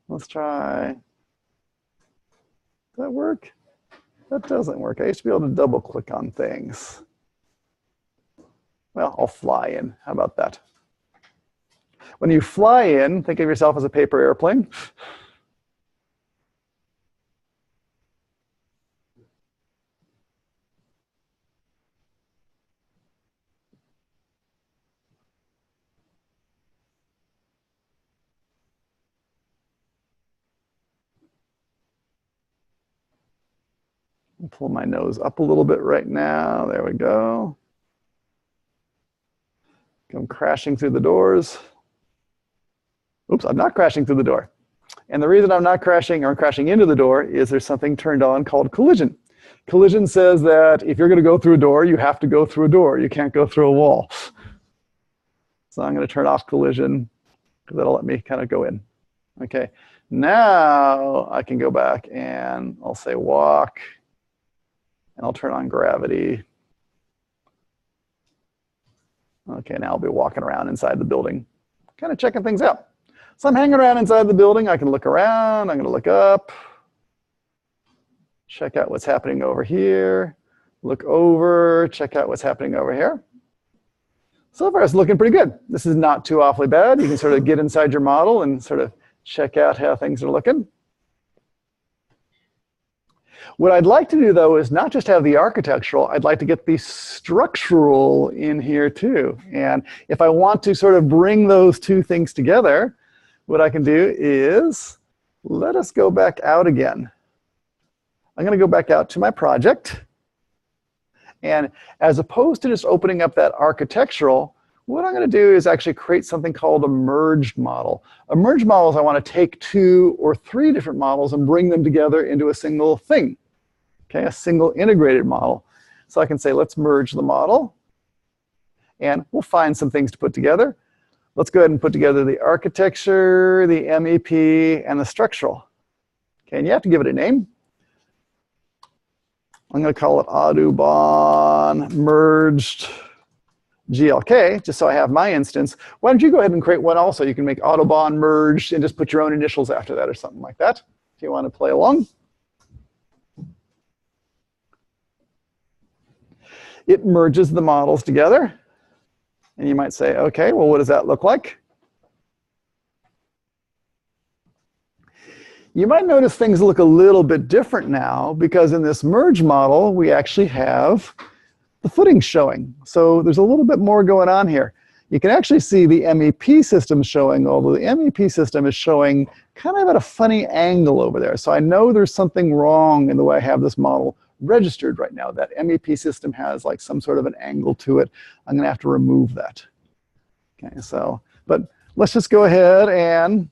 Let's try. Does that work? That doesn't work. I used to be able to double click on things. Well, I'll fly in. How about that? When you fly in, think of yourself as a paper airplane. Pull my nose up a little bit right now. There we go. Come crashing through the doors. Oops, I'm not crashing through the door. And the reason I'm not crashing or crashing into the door is there's something turned on called collision. Collision says that if you're going to go through a door, you have to go through a door. You can't go through a wall. So I'm going to turn off collision because that'll let me kind of go in. Okay, now I can go back and I'll say walk. And I'll turn on gravity. Okay, now I'll be walking around inside the building, kind of checking things out. So I'm hanging around inside the building. I can look around. I'm going to look up, check out what's happening over here, look over, check out what's happening over here. So far, it's looking pretty good. This is not too awfully bad. You can sort of get inside your model and sort of check out how things are looking. What I'd like to do, though, is not just have the architectural. I'd like to get the structural in here, too. And if I want to sort of bring those two things together, what I can do is let us go back out again. I'm going to go back out to my project. And as opposed to just opening up that architectural, what I'm going to do is actually create something called a merged model. A merged model is I want to take 2 or 3 different models and bring them together into a single thing. Okay, a single integrated model. So I can say, let's merge the model. And we'll find some things to put together. Let's go ahead and put together the architecture, the MEP, and the structural. Okay, and you have to give it a name. I'm going to call it Audubon Merged GLK, just so I have my instance. Why don't you go ahead and create one also? You can make Autobahn merge and just put your own initials after that or something like that if you want to play along. It merges the models together. And you might say, okay, well, what does that look like? You might notice things look a little bit different now because in this merge model, we actually have the footings showing. So there's a little bit more going on here. You can actually see the MEP system showing, although the MEP system is showing kind of at a funny angle over there. So I know there's something wrong in the way I have this model registered right now. That MEP system has like some sort of an angle to it. I'm going to have to remove that. Okay, so, but let's just go ahead and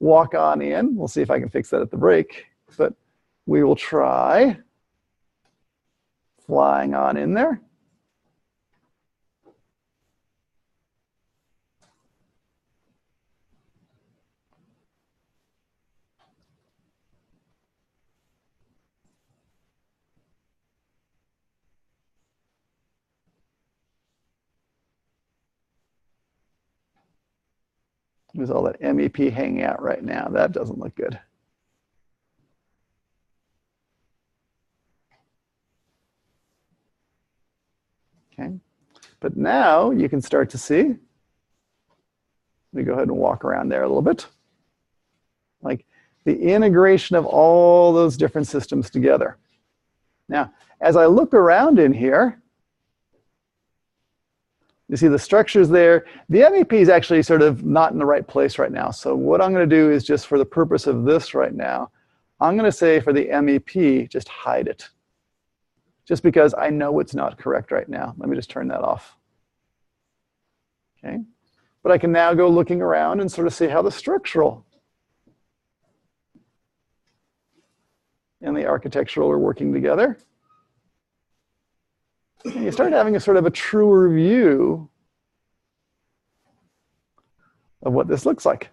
walk on in. We'll see if I can fix that at the break, but we will try flying on in there. There's all that MEP hanging out right now. That doesn't look good. Okay, but now you can start to see. Let me go ahead and walk around there a little bit. Like the integration of all those different systems together. Now, as I look around in here, you see the structures there. The MEP is actually sort of not in the right place right now. So what I'm going to do is just for the purpose of this right now, I'm going to say for the MEP, just hide it. Just because I know it's not correct right now. Let me just turn that off. Okay. But I can now go looking around and sort of see how the structural and the architectural are working together. And you start having a sort of a truer view of what this looks like.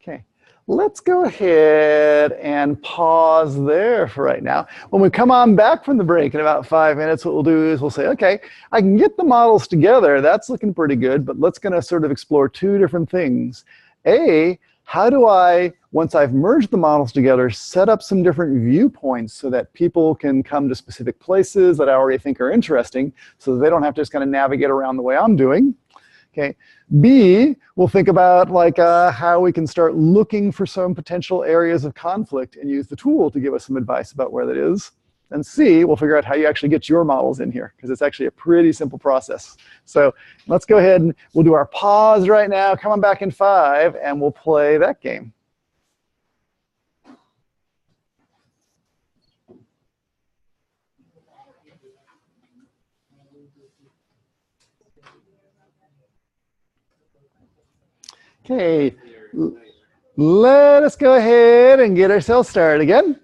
Okay, let's go ahead and pause there for right now. When we come on back from the break in about 5 minutes, what we'll do is we'll say, okay, I can get the models together. That's looking pretty good, but let's gonna sort of explore two different things. A, how do I, once I've merged the models together, set up some different viewpoints so that people can come to specific places that I already think are interesting so that they don't have to just kind of navigate around the way I'm doing. Okay. B, we'll think about like how we can start looking for some potential areas of conflict and use the tool to give us some advice about where that is. And C, we'll figure out how you actually get your models in here, because it's actually a pretty simple process. So let's go ahead and we'll do our pause right now, come on back in 5, and we'll play that game. Okay, let us go ahead and get ourselves started again.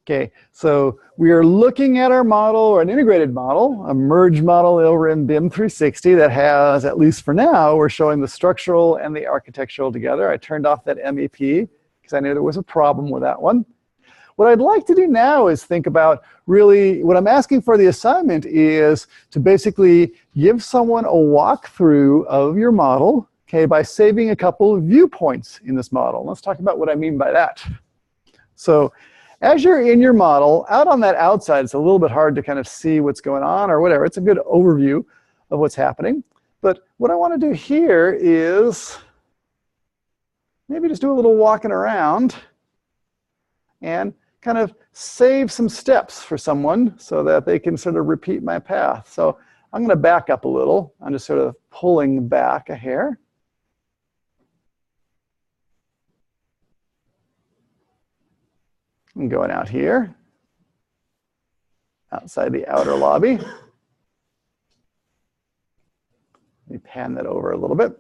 Okay, so we are looking at our model, or an integrated model, a merge model over in BIM 360 that has, at least for now, we're showing the structural and the architectural together. I turned off that MEP because I knew there was a problem with that one. What I'd like to do now is think about really, what I'm asking for the assignment is to basically give someone a walkthrough of your model, okay, by saving a couple of viewpoints in this model. Let's talk about what I mean by that. So, as you're in your model, out on that outside, it's a little bit hard to kind of see what's going on or whatever. It's a good overview of what's happening. But what I want to do here is maybe just do a little walking around and kind of save some steps for someone so that they can sort of repeat my path. So I'm going to back up a little. I'm just sort of pulling back a hair. I'm going out here, outside the outer lobby. Let me pan that over a little bit.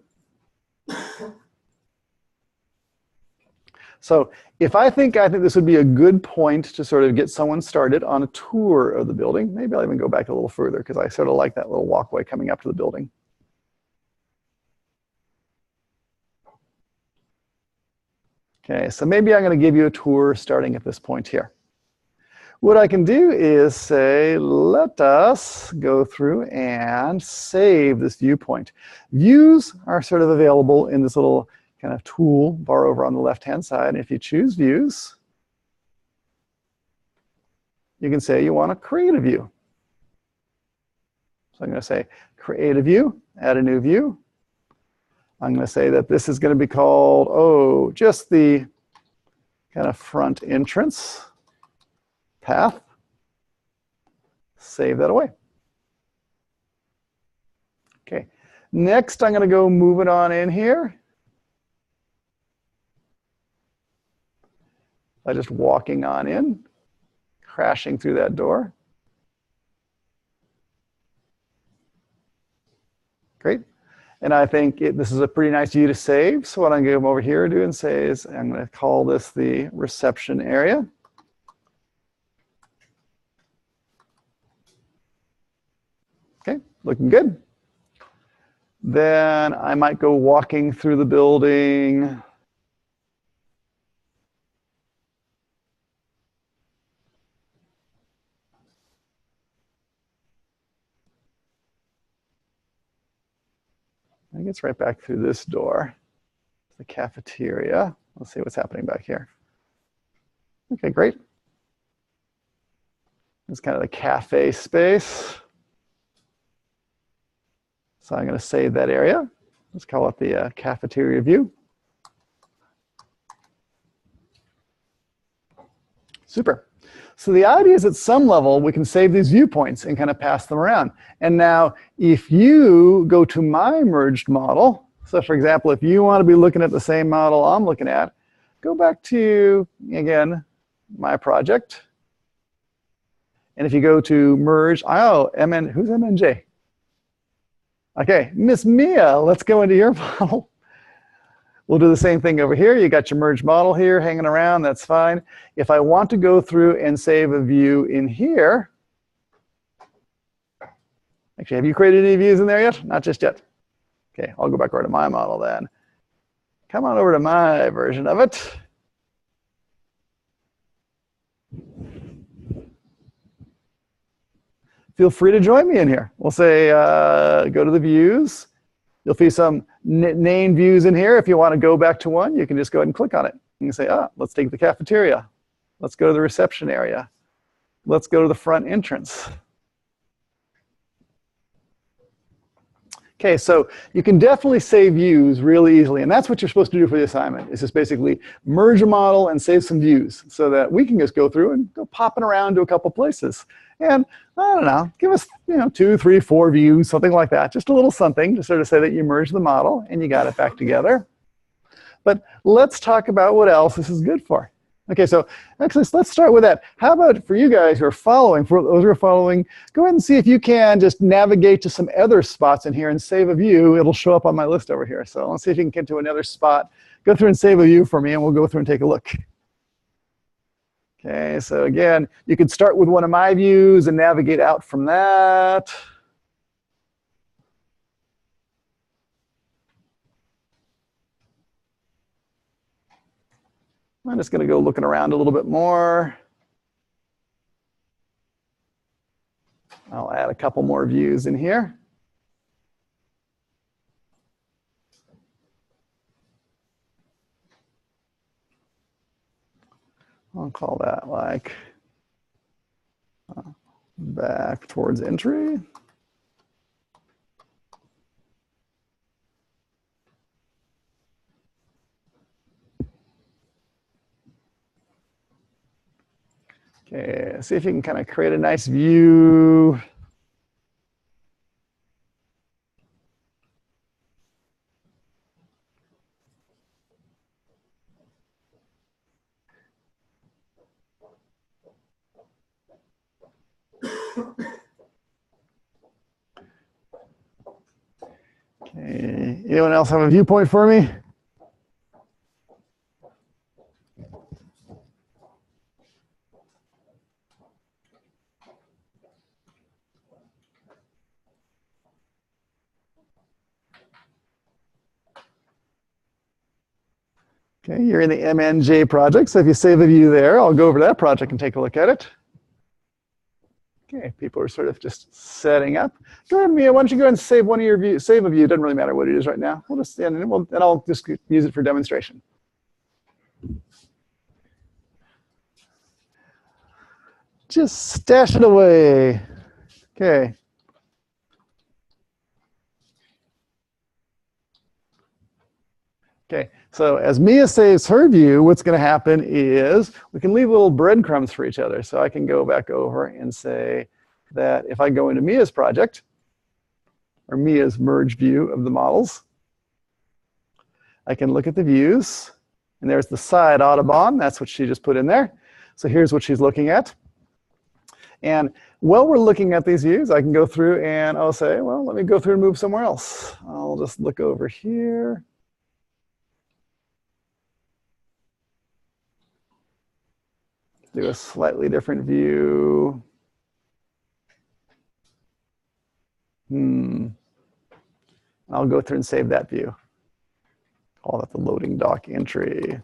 So if I think this would be a good point to sort of get someone started on a tour of the building. Maybe I'll even go back a little further because I sort of like that little walkway coming up to the building. Okay, so maybe I'm going to give you a tour starting at this point here. what I can do is say, let us go through and save this viewpoint. Views are sort of available in this little kind of tool bar over on the left-hand side. And if you choose views, you can say you want to create a view. So I'm going to say create a view, add a new view. I'm going to say that this is going to be called, oh, just the kind of front entrance path. Save that away. Okay, next I'm going to go move it on in here by just walking on in, crashing through that door. Great. And I think this is a pretty nice view to save. So what I'm going to come over here and do and say is I'm going to call this the reception area. Okay, looking good. Then I might go walking through the building. I think it's right back through this door, the cafeteria. Let's see what's happening back here. Okay, great. It's kind of the cafe space. So I'm going to save that area. Let's call it the cafeteria view. Super. So the idea is at some level, we can save these viewpoints and kind of pass them around. And now, if you go to my merged model, so for example, if you want to be looking at the same model I'm looking at, go back to, again, my project. And if you go to merge, oh, who's MNJ? Okay, Miss Mia, let's go into your model. We'll do the same thing over here. You got your merged model here hanging around, that's fine. If I want to go through and save a view in here, actually, have you created any views in there yet? Not just yet. Okay, I'll go back over to my model then. Come on over to my version of it. Feel free to join me in here. We'll say, go to the views. You'll see some named views in here. If you want to go back to one, you can just go ahead and click on it. You can say, let's take the cafeteria. Let's go to the reception area. Let's go to the front entrance. Okay, so you can definitely save views really easily, and that's what you're supposed to do for the assignment. Is just basically merge a model and save some views so that we can just go through and go popping around to a couple places. And I don't know, give us 2, 3, 4 views, something like that. Just a little something to sort of say that you merged the model and you got it back together. But let's talk about what else this is good for. Okay, so actually, let's start with that. How about for you guys who are following, for those who are following, go ahead and see if you can just navigate to some other spots in here and save a view. It'll show up on my list over here. So let's see if you can get to another spot. Go through and save a view for me, and we'll go through and take a look. Okay, so again, you could start with one of my views and navigate out from that. I'm just going to go looking around a little bit more. I'll add a couple more views in here. I'll call that like back towards entry. Okay, see if you can kind of create a nice view. Okay, anyone else have a viewpoint for me? Okay, you're in the MNJ project, so if you save a view there, I'll go over to that project and take a look at it. Okay, people are sort of just setting up. Go ahead, Mia. Why don't you go ahead and save one of your views? Save a view. Doesn't really matter what it is right now. We'll just and I'll just use it for demonstration. Just stash it away. Okay. Okay, so as Mia saves her view, what's going to happen is we can leave little breadcrumbs for each other. So I can go back over and say that if I go into Mia's project, or Mia's merge view of the models, I can look at the views. And there's the side Audubon. That's what she just put in there. So here's what she's looking at. And while we're looking at these views, I can go through and I'll say, well, let me go through and move somewhere else. I'll just look over here. Do a slightly different view. I'll go through and save that view. Call that the loading dock entry.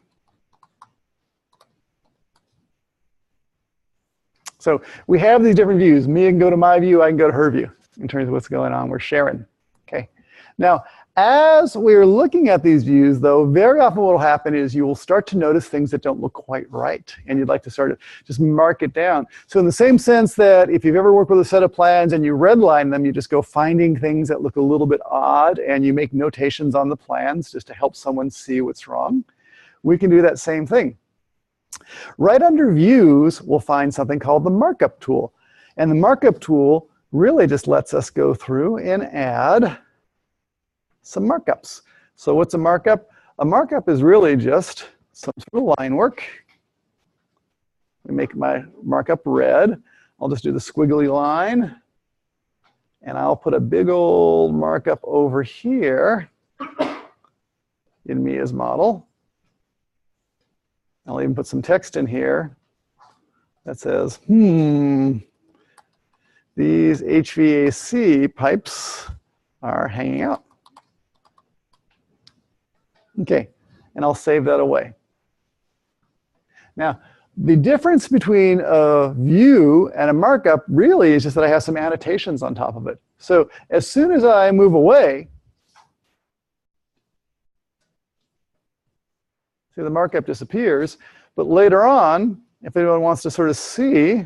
So we have these different views. Mia can go to my view, I can go to her view in terms of what's going on. We're sharing. Okay. Now, as we're looking at these views, though, very often what will happen is you will start to notice things that don't look quite right, and you'd like to sort of just mark it down. So in the same sense that if you've ever worked with a set of plans and you redline them, you just go finding things that look a little bit odd, and you make notations on the plans just to help someone see what's wrong. We can do that same thing. Right under views, we'll find something called the markup tool. And the markup tool really just lets us go through and add some markups. So what's a markup? A markup is really just some sort of line work. We make my markup red. I'll just do the squiggly line. And I'll put a big old markup over here in Mia's model. I'll even put some text in here that says, these HVAC pipes are hanging out. Okay, and I'll save that away. Now, the difference between a view and a markup really is just that I have some annotations on top of it. So as soon as I move away, see, the markup disappears, but later on, if anyone wants to sort of see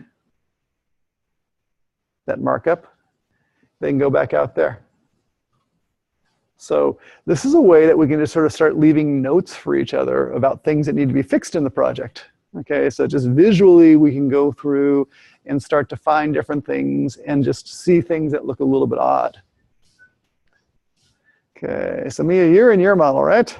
that markup, they can go back out there. So this is a way that we can just sort of start leaving notes for each other about things that need to be fixed in the project. Okay, so just visually we can go through and start to find different things and just see things that look a little bit odd. Okay, so Mia, you're in your model, right?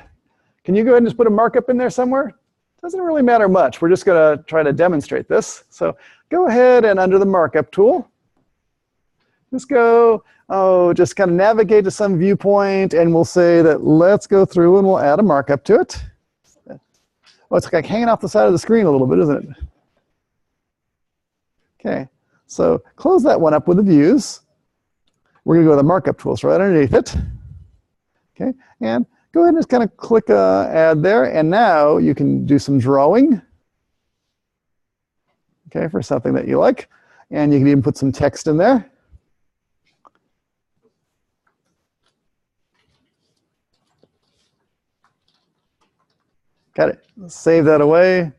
Can you go ahead and just put a markup in there somewhere? Doesn't really matter much. We're just going to try to demonstrate this. So go ahead and under the markup tool, just go, just kind of navigate to some viewpoint, and we'll say that let's go through and we'll add a markup to it. Oh, it's like hanging off the side of the screen a little bit, isn't it? Okay, so close that one up with the views. We're going to go to the markup tools right underneath it. Okay, and go ahead and just kind of click add there, and now you can do some drawing, okay, for something that you like, and you can even put some text in there. Got it. Save that away.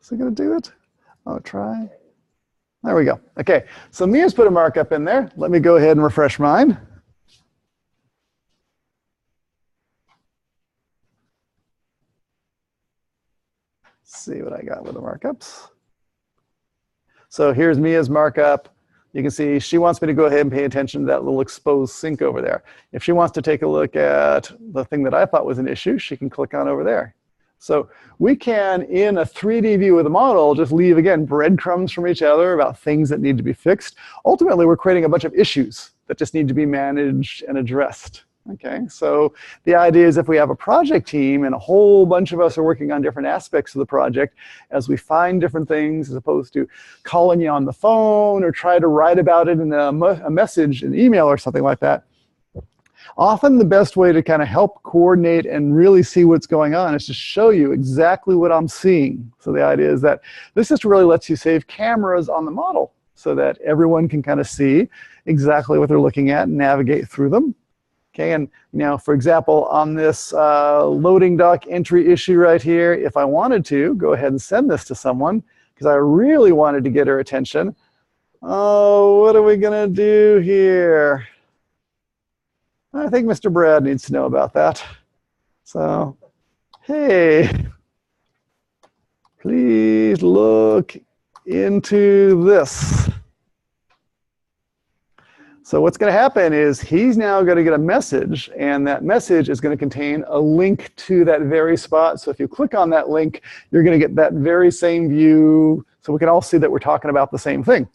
Is it going to do it? Oh, try. There we go. Okay, so Mia's put a markup in there. Let me go ahead and refresh mine. See what I got with the markups. So here's Mia's markup. You can see she wants me to go ahead and pay attention to that little exposed sink over there. If she wants to take a look at the thing that I thought was an issue, she can click on over there. So we can, in a 3D view of the model, just leave, again, breadcrumbs from each other about things that need to be fixed. Ultimately, we're creating a bunch of issues that just need to be managed and addressed. Okay, so the idea is if we have a project team and a whole bunch of us are working on different aspects of the project, as we find different things, as opposed to calling you on the phone or try to write about it in a message, an email or something like that, Often the best way to kind of help coordinate and really see what's going on is to show you exactly what I'm seeing. So the idea is that this just really lets you save cameras on the model so that everyone can kind of see exactly what they're looking at and navigate through them. Okay, and for example, on this loading dock entry issue right here, if I wanted to go ahead and send this to someone, because I really wanted to get her attention, oh, what are we gonna do here? I think Mr. Brad needs to know about that. So, hey, please look into this. So what's going to happen is he's now going to get a message, and that message is going to contain a link to that very spot. So if you click on that link, you're going to get that very same view, so we can all see that we're talking about the same thing.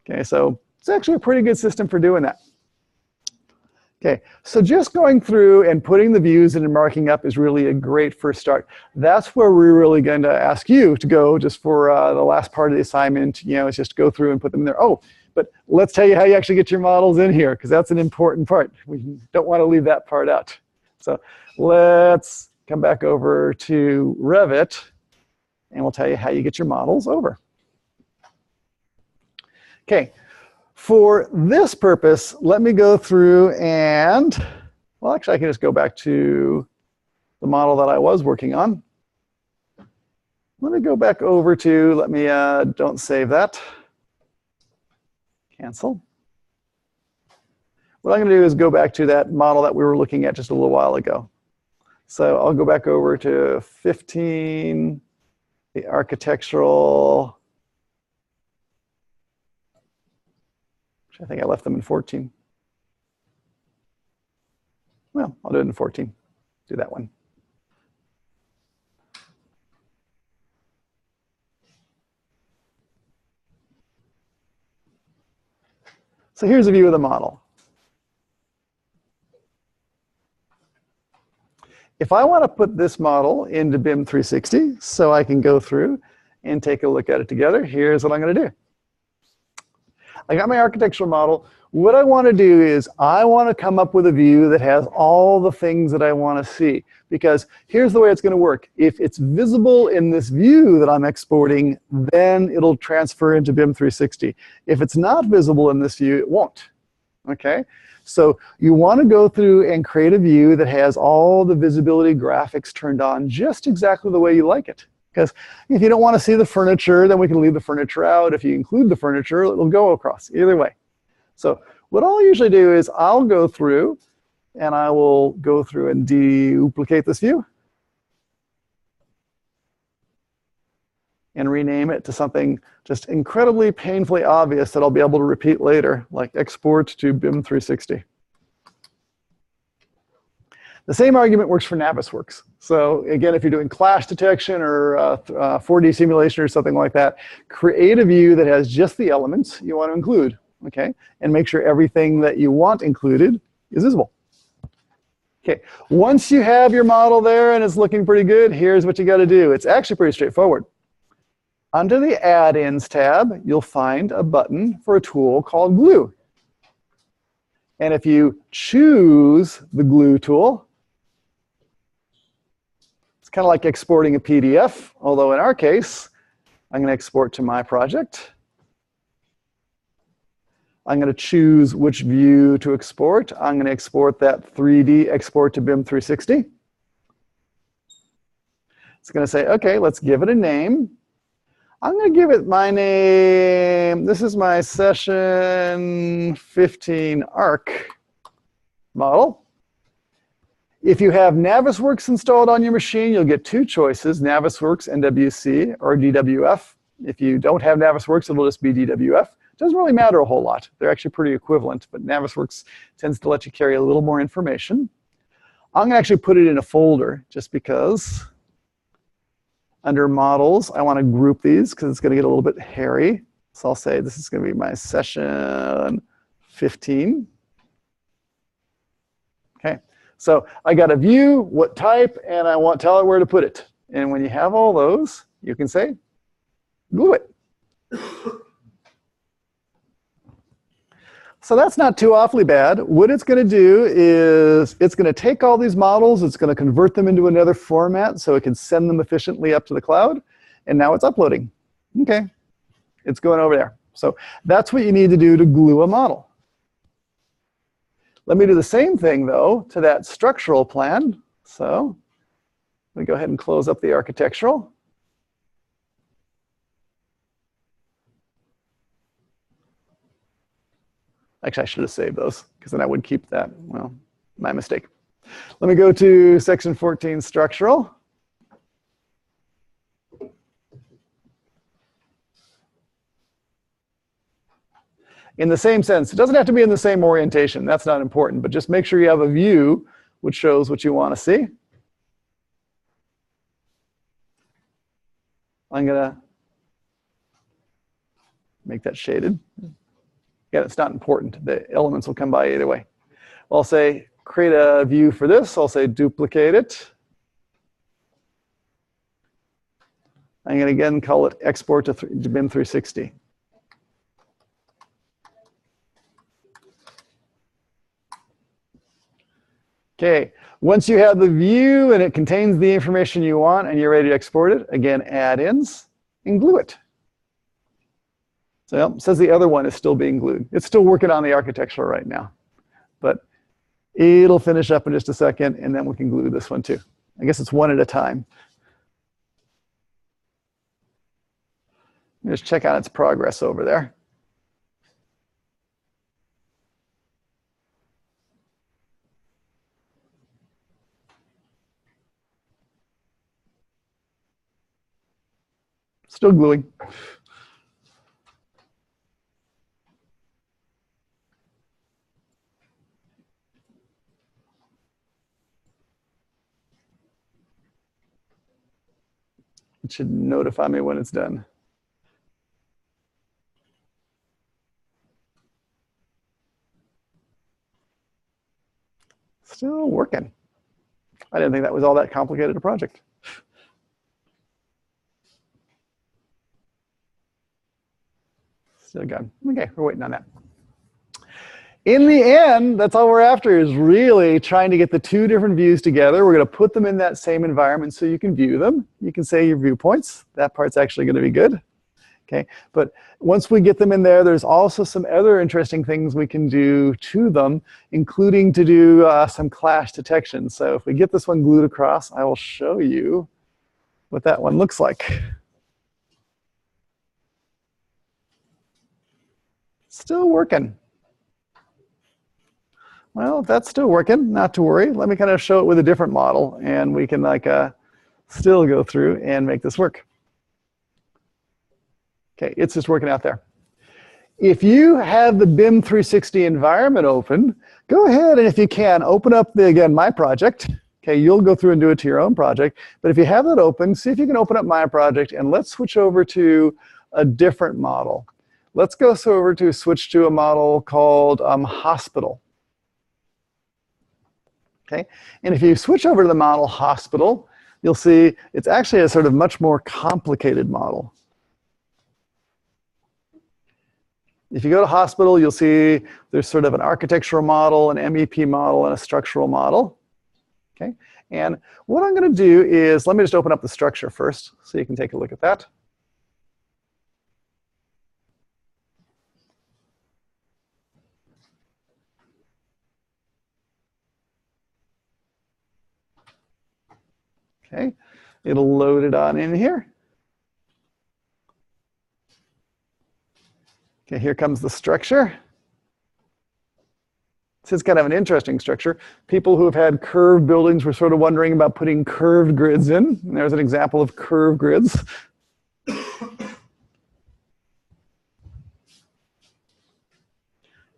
Okay, so it's actually a pretty good system for doing that. Okay, so just going through and putting the views in and marking up is really a great first start. That's where we're really going to ask you to go just for the last part of the assignment, is just go through and put them there. Oh, but let's tell you how you actually get your models in here, because that's an important part. We don't want to leave that part out. So let's come back over to Revit, and we'll tell you how you get your models over. Okay. For this purpose, let me go through and, well, actually, I can just go back to the model that I was working on. Let me go back over to, don't save that. Cancel. What I'm going to do is go back to that model that we were looking at just a little while ago. So I'll go back over to 15, the architectural. I think I left them in 14. Well, I'll do it in 14. Do that one. So here's a view of the model. If I want to put this model into BIM 360 so I can go through and take a look at it together, here's what I'm going to do. I got my architectural model. What I want to do is I want to come up with a view that has all the things that I want to see. Because here's the way it's going to work. If it's visible in this view that I'm exporting, then it'll transfer into BIM 360. If it's not visible in this view, it won't. Okay? So you want to go through and create a view that has all the visibility graphics turned on just exactly the way you like it. Because if you don't want to see the furniture, then we can leave the furniture out. If you include the furniture, it'll go across either way. So what I'll usually do is I'll go through and I will go through and duplicate this view and rename it to something just incredibly painfully obvious that I'll be able to repeat later, like export to BIM 360. The same argument works for Navisworks. So again, if you're doing clash detection or 4D simulation or something like that, create a view that has just the elements you want to include, okay? And make sure everything that you want included is visible. Okay, once you have your model there and it's looking pretty good, here's what you got to do. It's actually pretty straightforward. Under the Add-ins tab, you'll find a button for a tool called Glue. And if you choose the Glue tool, it's kind of like exporting a PDF, although in our case, I'm going to export to my project. I'm going to choose which view to export. I'm going to export that 3D export to BIM 360. It's going to say, okay, let's give it a name. I'm going to give it my name. This is my session 15 ARC model. If you have Navisworks installed on your machine, you'll get two choices, Navisworks NWC or DWF. If you don't have Navisworks, it'll just be DWF. It doesn't really matter a whole lot. They're actually pretty equivalent, but Navisworks tends to let you carry a little more information. I'm going to actually put it in a folder just because under models, I want to group these because it's going to get a little bit hairy. So I'll say this is going to be my session 15. Okay. So I got a view, what type, and I want to tell it where to put it. And when you have all those, you can say, glue it. So that's not too awfully bad. What it's going to do is it's going to take all these models, it's going to convert them into another format so it can send them efficiently up to the cloud, and now it's uploading. Okay, it's going over there. So that's what you need to do to glue a model. Let me do the same thing, though, to that structural plan. So let me go ahead and close up the architectural. Actually, I should have saved those, because then I would keep that. Well, my mistake. Let me go to section 14, structural. In the same sense, it doesn't have to be in the same orientation. That's not important, but just make sure you have a view which shows what you want to see. I'm going to make that shaded. Again, it's not important. The elements will come by either way. I'll say create a view for this. I'll say duplicate it. I'm going to again call it export to BIM 360. Okay, once you have the view and it contains the information you want and you're ready to export it, again, add-ins and glue it. So it says the other one is still being glued. It's still working on the architectural right now, but it'll finish up in just a second, and then we can glue this one too. I guess it's one at a time. Let me just check out its progress over there. Still gluing. It should notify me when it's done. Still working. I didn't think that was all that complicated a project. Still going. Okay, we're waiting on that. In the end, that's all we're after, is really trying to get the two different views together. We're going to put them in that same environment so you can view them. You can say your viewpoints. That part's actually going to be good. Okay, but once we get them in there, there's also some other interesting things we can do to them, including to do some clash detection. So if we get this one glued across, I will show you what that one looks like. Still working. Well, if that's still working, not to worry. Let me kind of show it with a different model, and we can like still go through and make this work. Okay, it's just working out there. If you have the BIM 360 environment open, go ahead and if you can, open up again, my project. Okay, you'll go through and do it to your own project. But if you have that open, see if you can open up my project, and let's switch over to a different model. Let's go over to switch to a model called hospital. Okay, and if you switch over to the model hospital, you'll see it's actually a sort of much more complicated model. If you go to hospital, you'll see there's sort of an architectural model, an MEP model, and a structural model. Okay, and what I'm going to do is, let me just open up the structure first so you can take a look at that. Okay, it'll load it on in here. Okay, here comes the structure. This is kind of an interesting structure. People who have had curved buildings were sort of wondering about putting curved grids in. And there's an example of curved grids.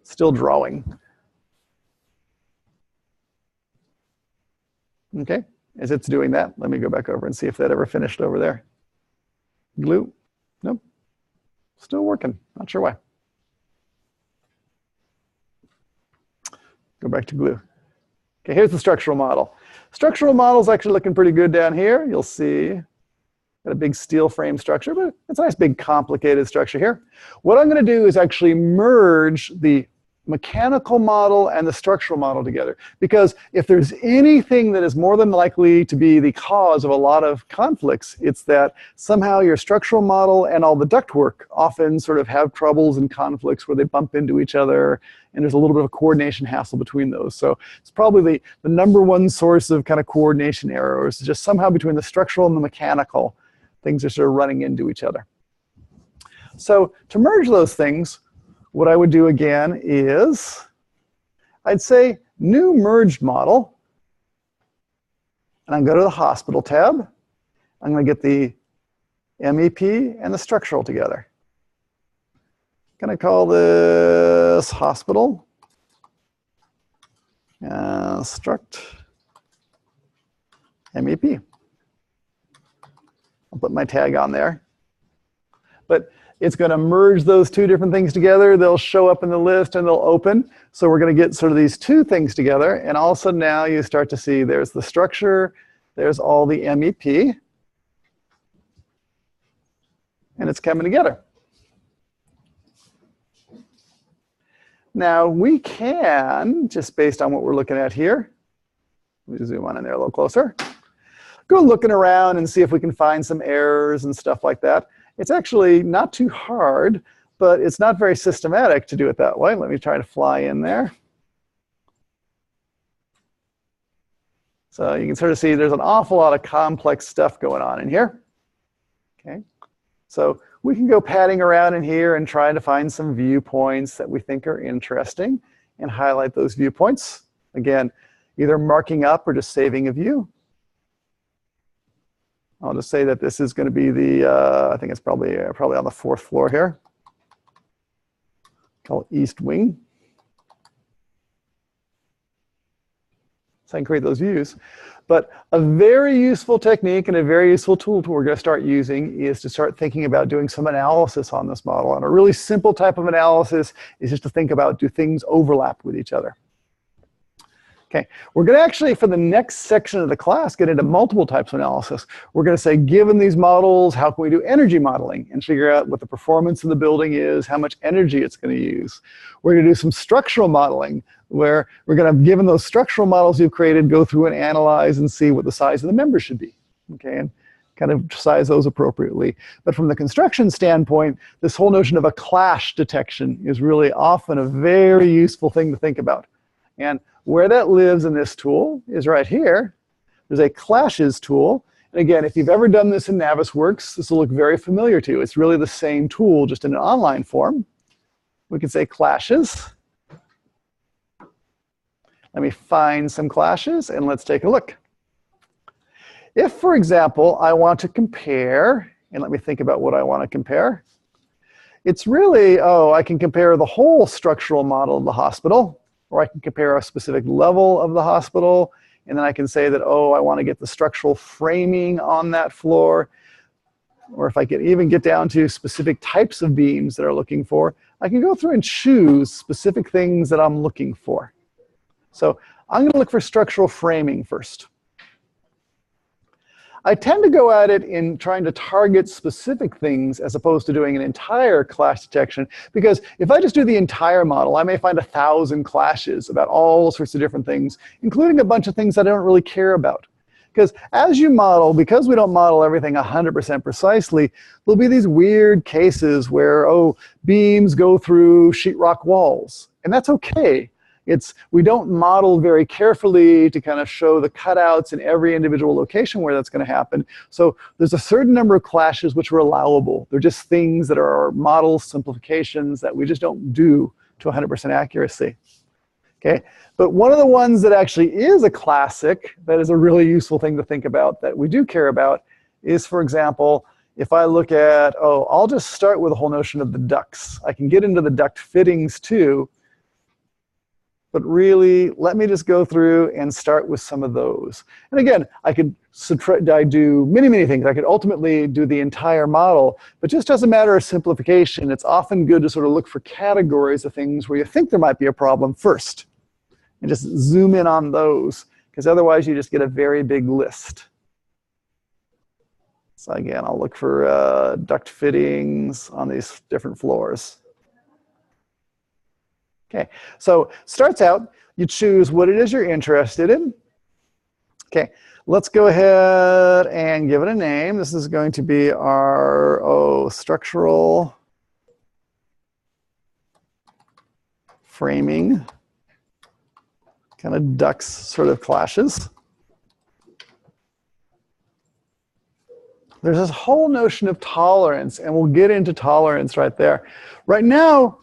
Still drawing. Okay. As it's doing that, let me go back over and see if that ever finished over there. Glue. Nope. Still working. Not sure why. Go back to glue. Okay, here's the structural model. Structural model is actually looking pretty good down here. You'll see got a big steel frame structure, but it's a nice big complicated structure here. What I'm going to do is actually merge the mechanical model and the structural model together. Because if there's anything that is more than likely to be the cause of a lot of conflicts, it's that somehow your structural model and all the ductwork often sort of have troubles and conflicts where they bump into each other, and there's a little bit of a coordination hassle between those. So it's probably the number one source of kind of coordination errors, just somehow between the structural and the mechanical, things are sort of running into each other. So to merge those things, what I would do again is, I'd say new merged model, and I'm going to go to the hospital tab. I'm going to get the MEP and the structural together. I'm going to call this hospital, struct MEP. I'll put my tag on there. But it's going to merge those two different things together. They'll show up in the list and they'll open. So we're going to get sort of these two things together. And all of a sudden now you start to see there's the structure, there's all the MEP, and it's coming together. Now we can, just based on what we're looking at here, let me zoom on in there a little closer, go looking around and see if we can find some errors and stuff like that. It's actually not too hard, but it's not very systematic to do it that way. Let me try to fly in there. So you can sort of see there's an awful lot of complex stuff going on in here. Okay, so we can go padding around in here and try to find some viewpoints that we think are interesting and highlight those viewpoints. Again, either marking up or just saving a view. I'll just say that this is going to be the, I think it's probably on the 4th floor here. Call it East Wing. So I can create those views. But a very useful technique and a very useful tool we're going to start using is to start thinking about doing some analysis on this model. And a really simple type of analysis is just to think about, do things overlap with each other? Okay, we're going to actually, for the next section of the class, get into multiple types of analysis. We're going to say, given these models, how can we do energy modeling and figure out what the performance of the building is, how much energy it's going to use. We're going to do some structural modeling, where we're going to, given those structural models you've created, go through and analyze and see what the size of the members should be. Okay, and kind of size those appropriately. But from the construction standpoint, this whole notion of a clash detection is really often a very useful thing to think about. And where that lives in this tool is right here. There's a clashes tool. And again, if you've ever done this in Navisworks, this will look very familiar to you. It's really the same tool, just in an online form. We can say clashes. Let me find some clashes and let's take a look. If, for example, I want to compare, and let me think about what I want to compare. It's really, I can compare the whole structural model of the hospital, or I can compare a specific level of the hospital, and then I can say that, I want to get the structural framing on that floor. Or if I can even get down to specific types of beams that I'm looking for, I can go through and choose specific things that I'm looking for. So I'm going to look for structural framing first. I tend to go at it in trying to target specific things as opposed to doing an entire clash detection, because if I just do the entire model, I may find 1,000 clashes about all sorts of different things, including a bunch of things that I don't really care about. Because as you model, because we don't model everything 100% precisely, there'll be these weird cases where, beams go through sheetrock walls. And that's okay. We don't model very carefully to kind of show the cutouts in every individual location where that's going to happen. So there's a certain number of clashes which are allowable. They're just things that are model simplifications that we just don't do to 100% accuracy. Okay, but one of the ones that actually is a classic, that is a really useful thing to think about, that we do care about, is, for example, if I look at, I'll just start with the whole notion of the ducts. I can get into the duct fittings too, but really, let me just go through and start with some of those. And again, I do many, many things. I could ultimately do the entire model, but just as a matter of simplification, it's often good to sort of look for categories of things where you think there might be a problem first, and just zoom in on those, because otherwise you just get a very big list. So again, I'll look for duct fittings on these different floors. Okay, so starts out, you choose what it is you're interested in. Okay, let's go ahead and give it a name. This is going to be our structural framing kind of ducts sort of clashes. There's this whole notion of tolerance, and we'll get into tolerance right there. Right now,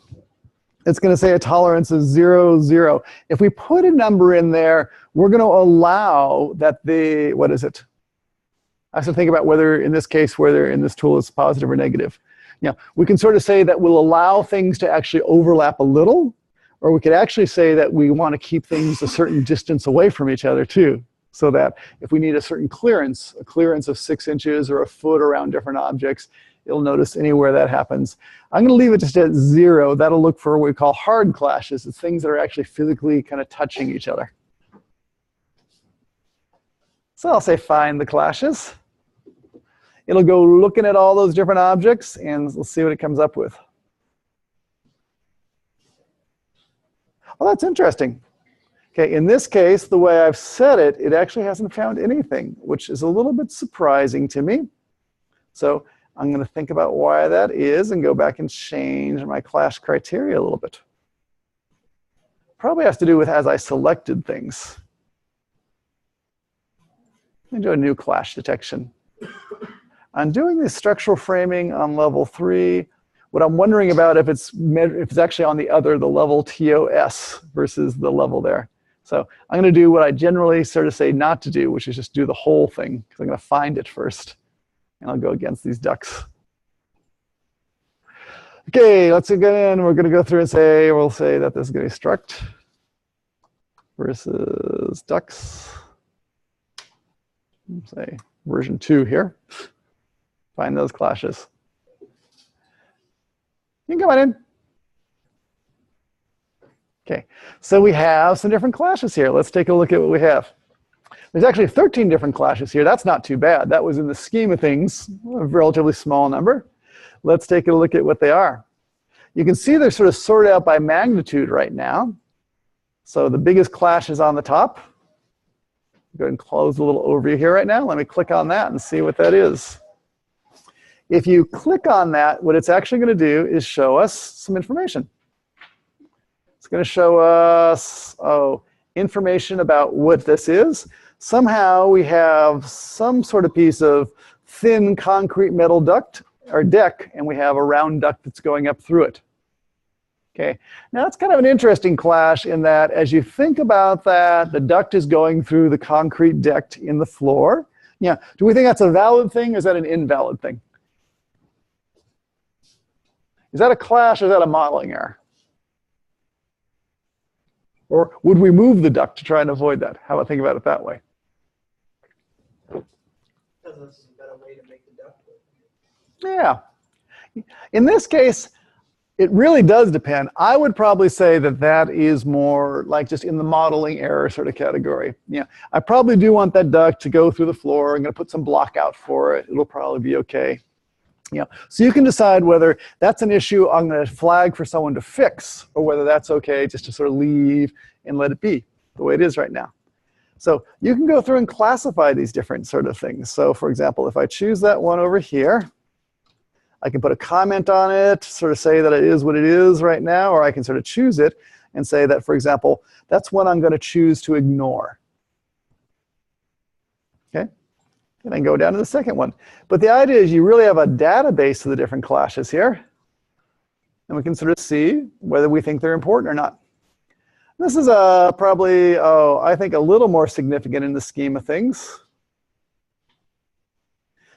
it's going to say a tolerance of 0, 0. If we put a number in there, we're going to allow that the, what is it? I have to think about whether, in this case, whether in this tool is positive or negative. Yeah, we can sort of say that we'll allow things to actually overlap a little, or we could actually say that we want to keep things a certain distance away from each other too, so that if we need a certain clearance, a clearance of 6 inches or a foot around different objects, you'll notice anywhere that happens. I'm going to leave it just at 0. That'll look for what we call hard clashes. It's things that are actually physically kind of touching each other. So I'll say find the clashes. It'll go looking at all those different objects, and we'll see what it comes up with. Well, that's interesting. Okay, in this case, the way I've set it, it actually hasn't found anything, which is a little bit surprising to me. So I'm going to think about why that is and go back and change my clash criteria a little bit. Probably has to do with as I selected things. Let me do a new clash detection. I'm doing this structural framing on level 3. What I'm wondering about if it's actually on the level TOS versus the level there. So I'm going to do what I generally sort of say not to do, which is just do the whole thing, because I'm going to find it first. And I'll go against these ducks. Okay, let's go in. We're going to go through and say, we'll say that this is going to be struct versus ducks. Say version 2 here. Find those clashes. You can come on in. Okay, so we have some different clashes here. Let's take a look at what we have. There's actually 13 different clashes here. That's not too bad. That was, in the scheme of things, a relatively small number. Let's take a look at what they are. You can see they're sort of sorted out by magnitude right now. So the biggest clash is on the top. Go ahead and close the little overview here right now. Let me click on that and see what that is. If you click on that, what it's actually going to do is show us some information. It's going to show us information about what this is. Somehow we have some sort of piece of thin concrete metal duct or deck, and we have a round duct that's going up through it. Okay, now that's kind of an interesting clash in that as you think about that, the duct is going through the concrete deck in the floor. Yeah, do we think that's a valid thing or is that an invalid thing? Is that a clash or is that a modeling error? Or would we move the duct to try and avoid that? How about think about it that way? Because this is a better way to make the duct work. Yeah. In this case, it really does depend. I would probably say that that is more like just in the modeling error sort of category. Yeah, I probably do want that duct to go through the floor. I'm going to put some block out for it. It'll probably be okay. Yeah, so you can decide whether that's an issue I'm going to flag for someone to fix, or whether that's okay just to sort of leave and let it be the way it is right now. So you can go through and classify these different sort of things. So for example, if I choose that one over here, I can put a comment on it, sort of say that it is what it is right now, or I can sort of choose it and say that, for example, that's one I'm going to choose to ignore. Okay? And then go down to the second one. But the idea is you really have a database of the different clashes here. And we can sort of see whether we think they're important or not. This is probably, I think a little more significant in the scheme of things.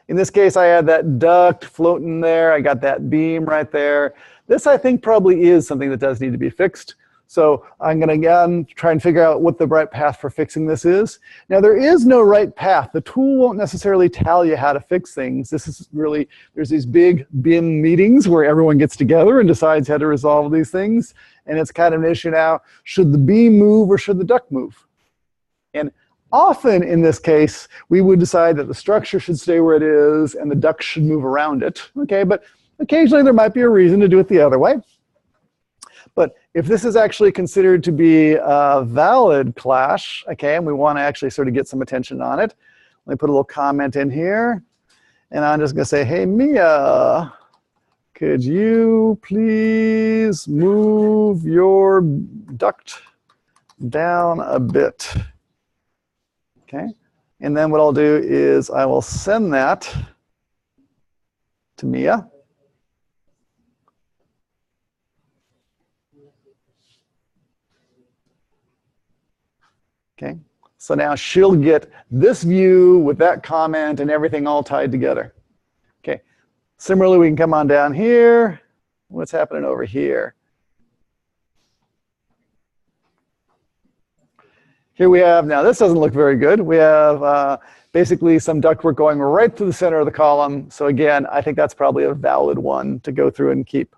In this case, I had that duct floating there. I got that beam right there. This, I think, probably is something that does need to be fixed. So I'm going to, again, try and figure out what the right path for fixing this is. Now, there is no right path. The tool won't necessarily tell you how to fix things. This is really, there's these big BIM meetings where everyone gets together and decides how to resolve these things. And it's kind of an issue now, should the beam move or should the duct move? And often in this case, we would decide that the structure should stay where it is and the duct should move around it. Okay, but occasionally there might be a reason to do it the other way. But if this is actually considered to be a valid clash, okay, and we want to actually sort of get some attention on it, let me put a little comment in here. And I'm just going to say, hey, Mia, could you please move your duct down a bit? Okay. And then what I'll do is I will send that to Mia. Okay. So now she'll get this view with that comment and everything all tied together. Okay. Similarly, we can come on down here. What's happening over here? Here we have, now this doesn't look very good. We have basically some ductwork going right through the center of the column. So again, I think that's probably a valid one to go through and keep.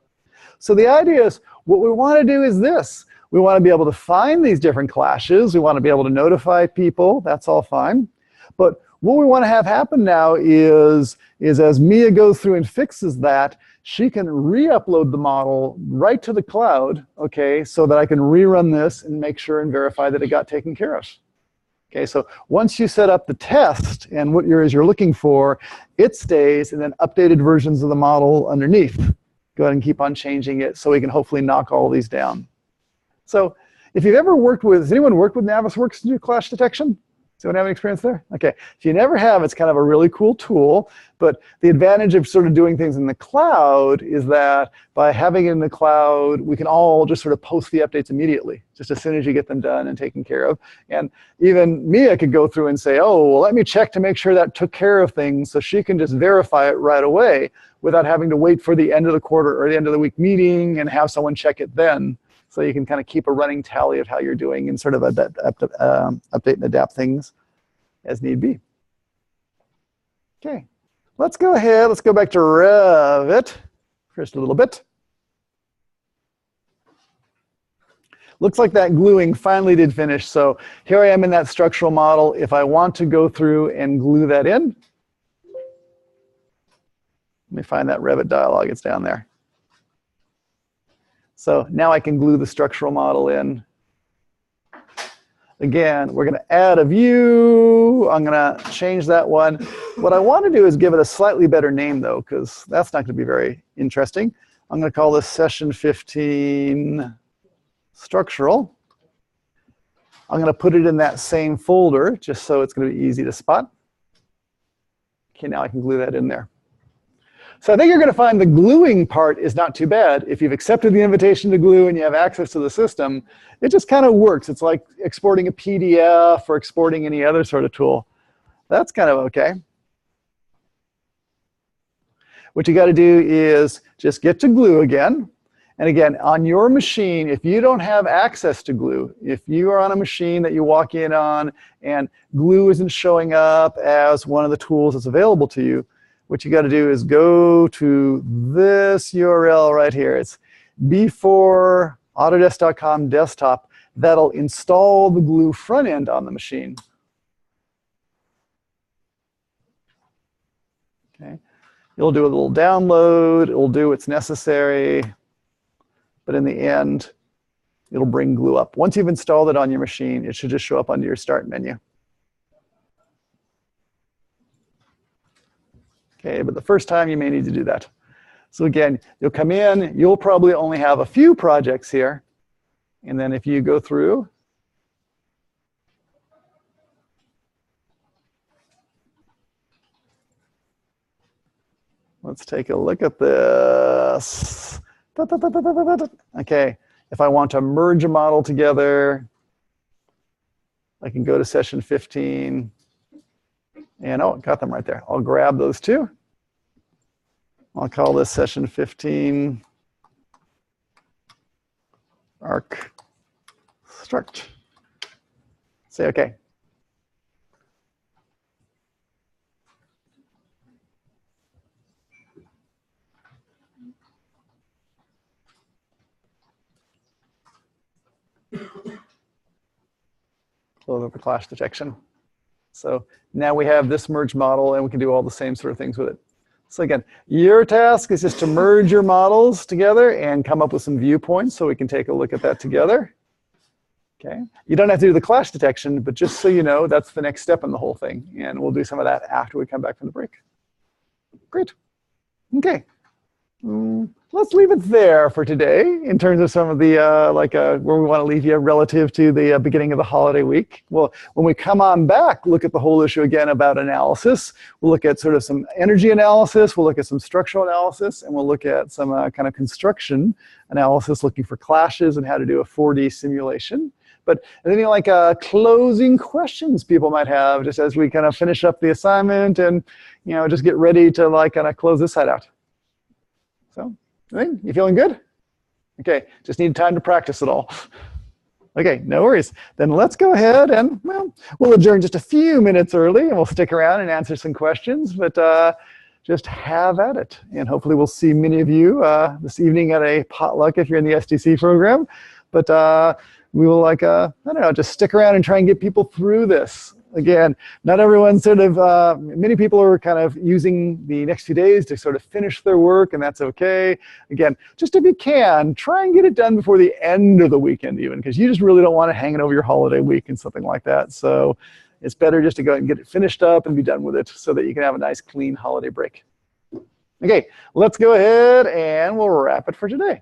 So the idea is, what we want to do is this. We want to be able to find these different clashes. We want to be able to notify people. That's all fine. But what we want to have happen now is as Mia goes through and fixes that, she can re-upload the model right to the cloud, okay, so that I can rerun this and make sure and verify that it got taken care of. Okay, so once you set up the test and what you're looking for, it stays, and then updated versions of the model underneath. Go ahead and keep on changing it so we can hopefully knock all these down. So if you've ever worked with, has anyone worked with Navisworks to do clash detection? Does anyone have any experience there? Okay, if you never have, it's kind of a really cool tool, but the advantage of sort of doing things in the cloud is that by having it in the cloud, we can all just sort of post the updates immediately, just as soon as you get them done and taken care of. And even Mia could go through and say, oh, well, let me check to make sure that took care of things, so she can just verify it right away without having to wait for the end of the quarter or the end of the week meeting and have someone check it then. So you can kind of keep a running tally of how you're doing and sort of update and adapt things as need be. Okay, let's go ahead. Let's go back to Revit for just a little bit. Looks like that gluing finally did finish. So here I am in that structural model. If I want to go through and glue that in, let me find that Revit dialog. It's down there. So now I can glue the structural model in. Again, we're going to add a view. I'm going to change that one. What I want to do is give it a slightly better name, though, because that's not going to be very interesting. I'm going to call this session 15 structural. I'm going to put it in that same folder, just so it's going to be easy to spot. Okay, now I can glue that in there. So I think you're going to find the gluing part is not too bad. If you've accepted the invitation to glue and you have access to the system, it just kind of works. It's like exporting a PDF or exporting any other sort of tool. That's kind of okay. What you got to do is just get to glue again. And again, on your machine, if you don't have access to glue, if you are on a machine that you walk in on and glue isn't showing up as one of the tools that's available to you, what you got to do is go to this URL right here. It's b4autodesk.com desktop. That'll install the glue front end on the machine. Okay. It'll do a little download. It'll do what's necessary. But in the end, it'll bring glue up. Once you've installed it on your machine, it should just show up under your start menu. Okay, but the first time you may need to do that. So again, you'll come in, you'll probably only have a few projects here. And then if you go through, let's take a look at this. Okay, if I want to merge a model together, I can go to session 15. And oh, got them right there. I'll grab those two. I'll call this session 15 arc struct. Say OK. Close up the clash detection. So now we have this merge model, and we can do all the same sort of things with it. So again, your task is just to merge your models together and come up with some viewpoints so we can take a look at that together. Okay. You don't have to do the clash detection, but just so you know, that's the next step in the whole thing. And we'll do some of that after we come back from the break. Great. Okay. Let's leave it there for today in terms of some of the, where we want to leave you relative to the beginning of the holiday week. Well, when we come on back, look at the whole issue again about analysis. We'll look at sort of some energy analysis. We'll look at some structural analysis. And we'll look at some kind of construction analysis, looking for clashes and how to do a 4D simulation. But any closing questions people might have just as we kind of finish up the assignment and just get ready to kind of close this side out. So, you feeling good? Okay, just need time to practice it all. Okay, no worries. Then let's go ahead and, well, we'll adjourn just a few minutes early and we'll stick around and answer some questions, but just have at it. And hopefully we'll see many of you this evening at a potluck if you're in the SDC program. But we will I don't know, just stick around and try and get people through this. Again, not everyone sort of, many people are kind of using the next few days to sort of finish their work, and that's okay. Again, just if you can, try and get it done before the end of the weekend even, because you just really don't want to hang it over your holiday week and something like that. So it's better just to go and get it finished up and be done with it so that you can have a nice, clean holiday break. Okay, let's go ahead and we'll wrap it for today.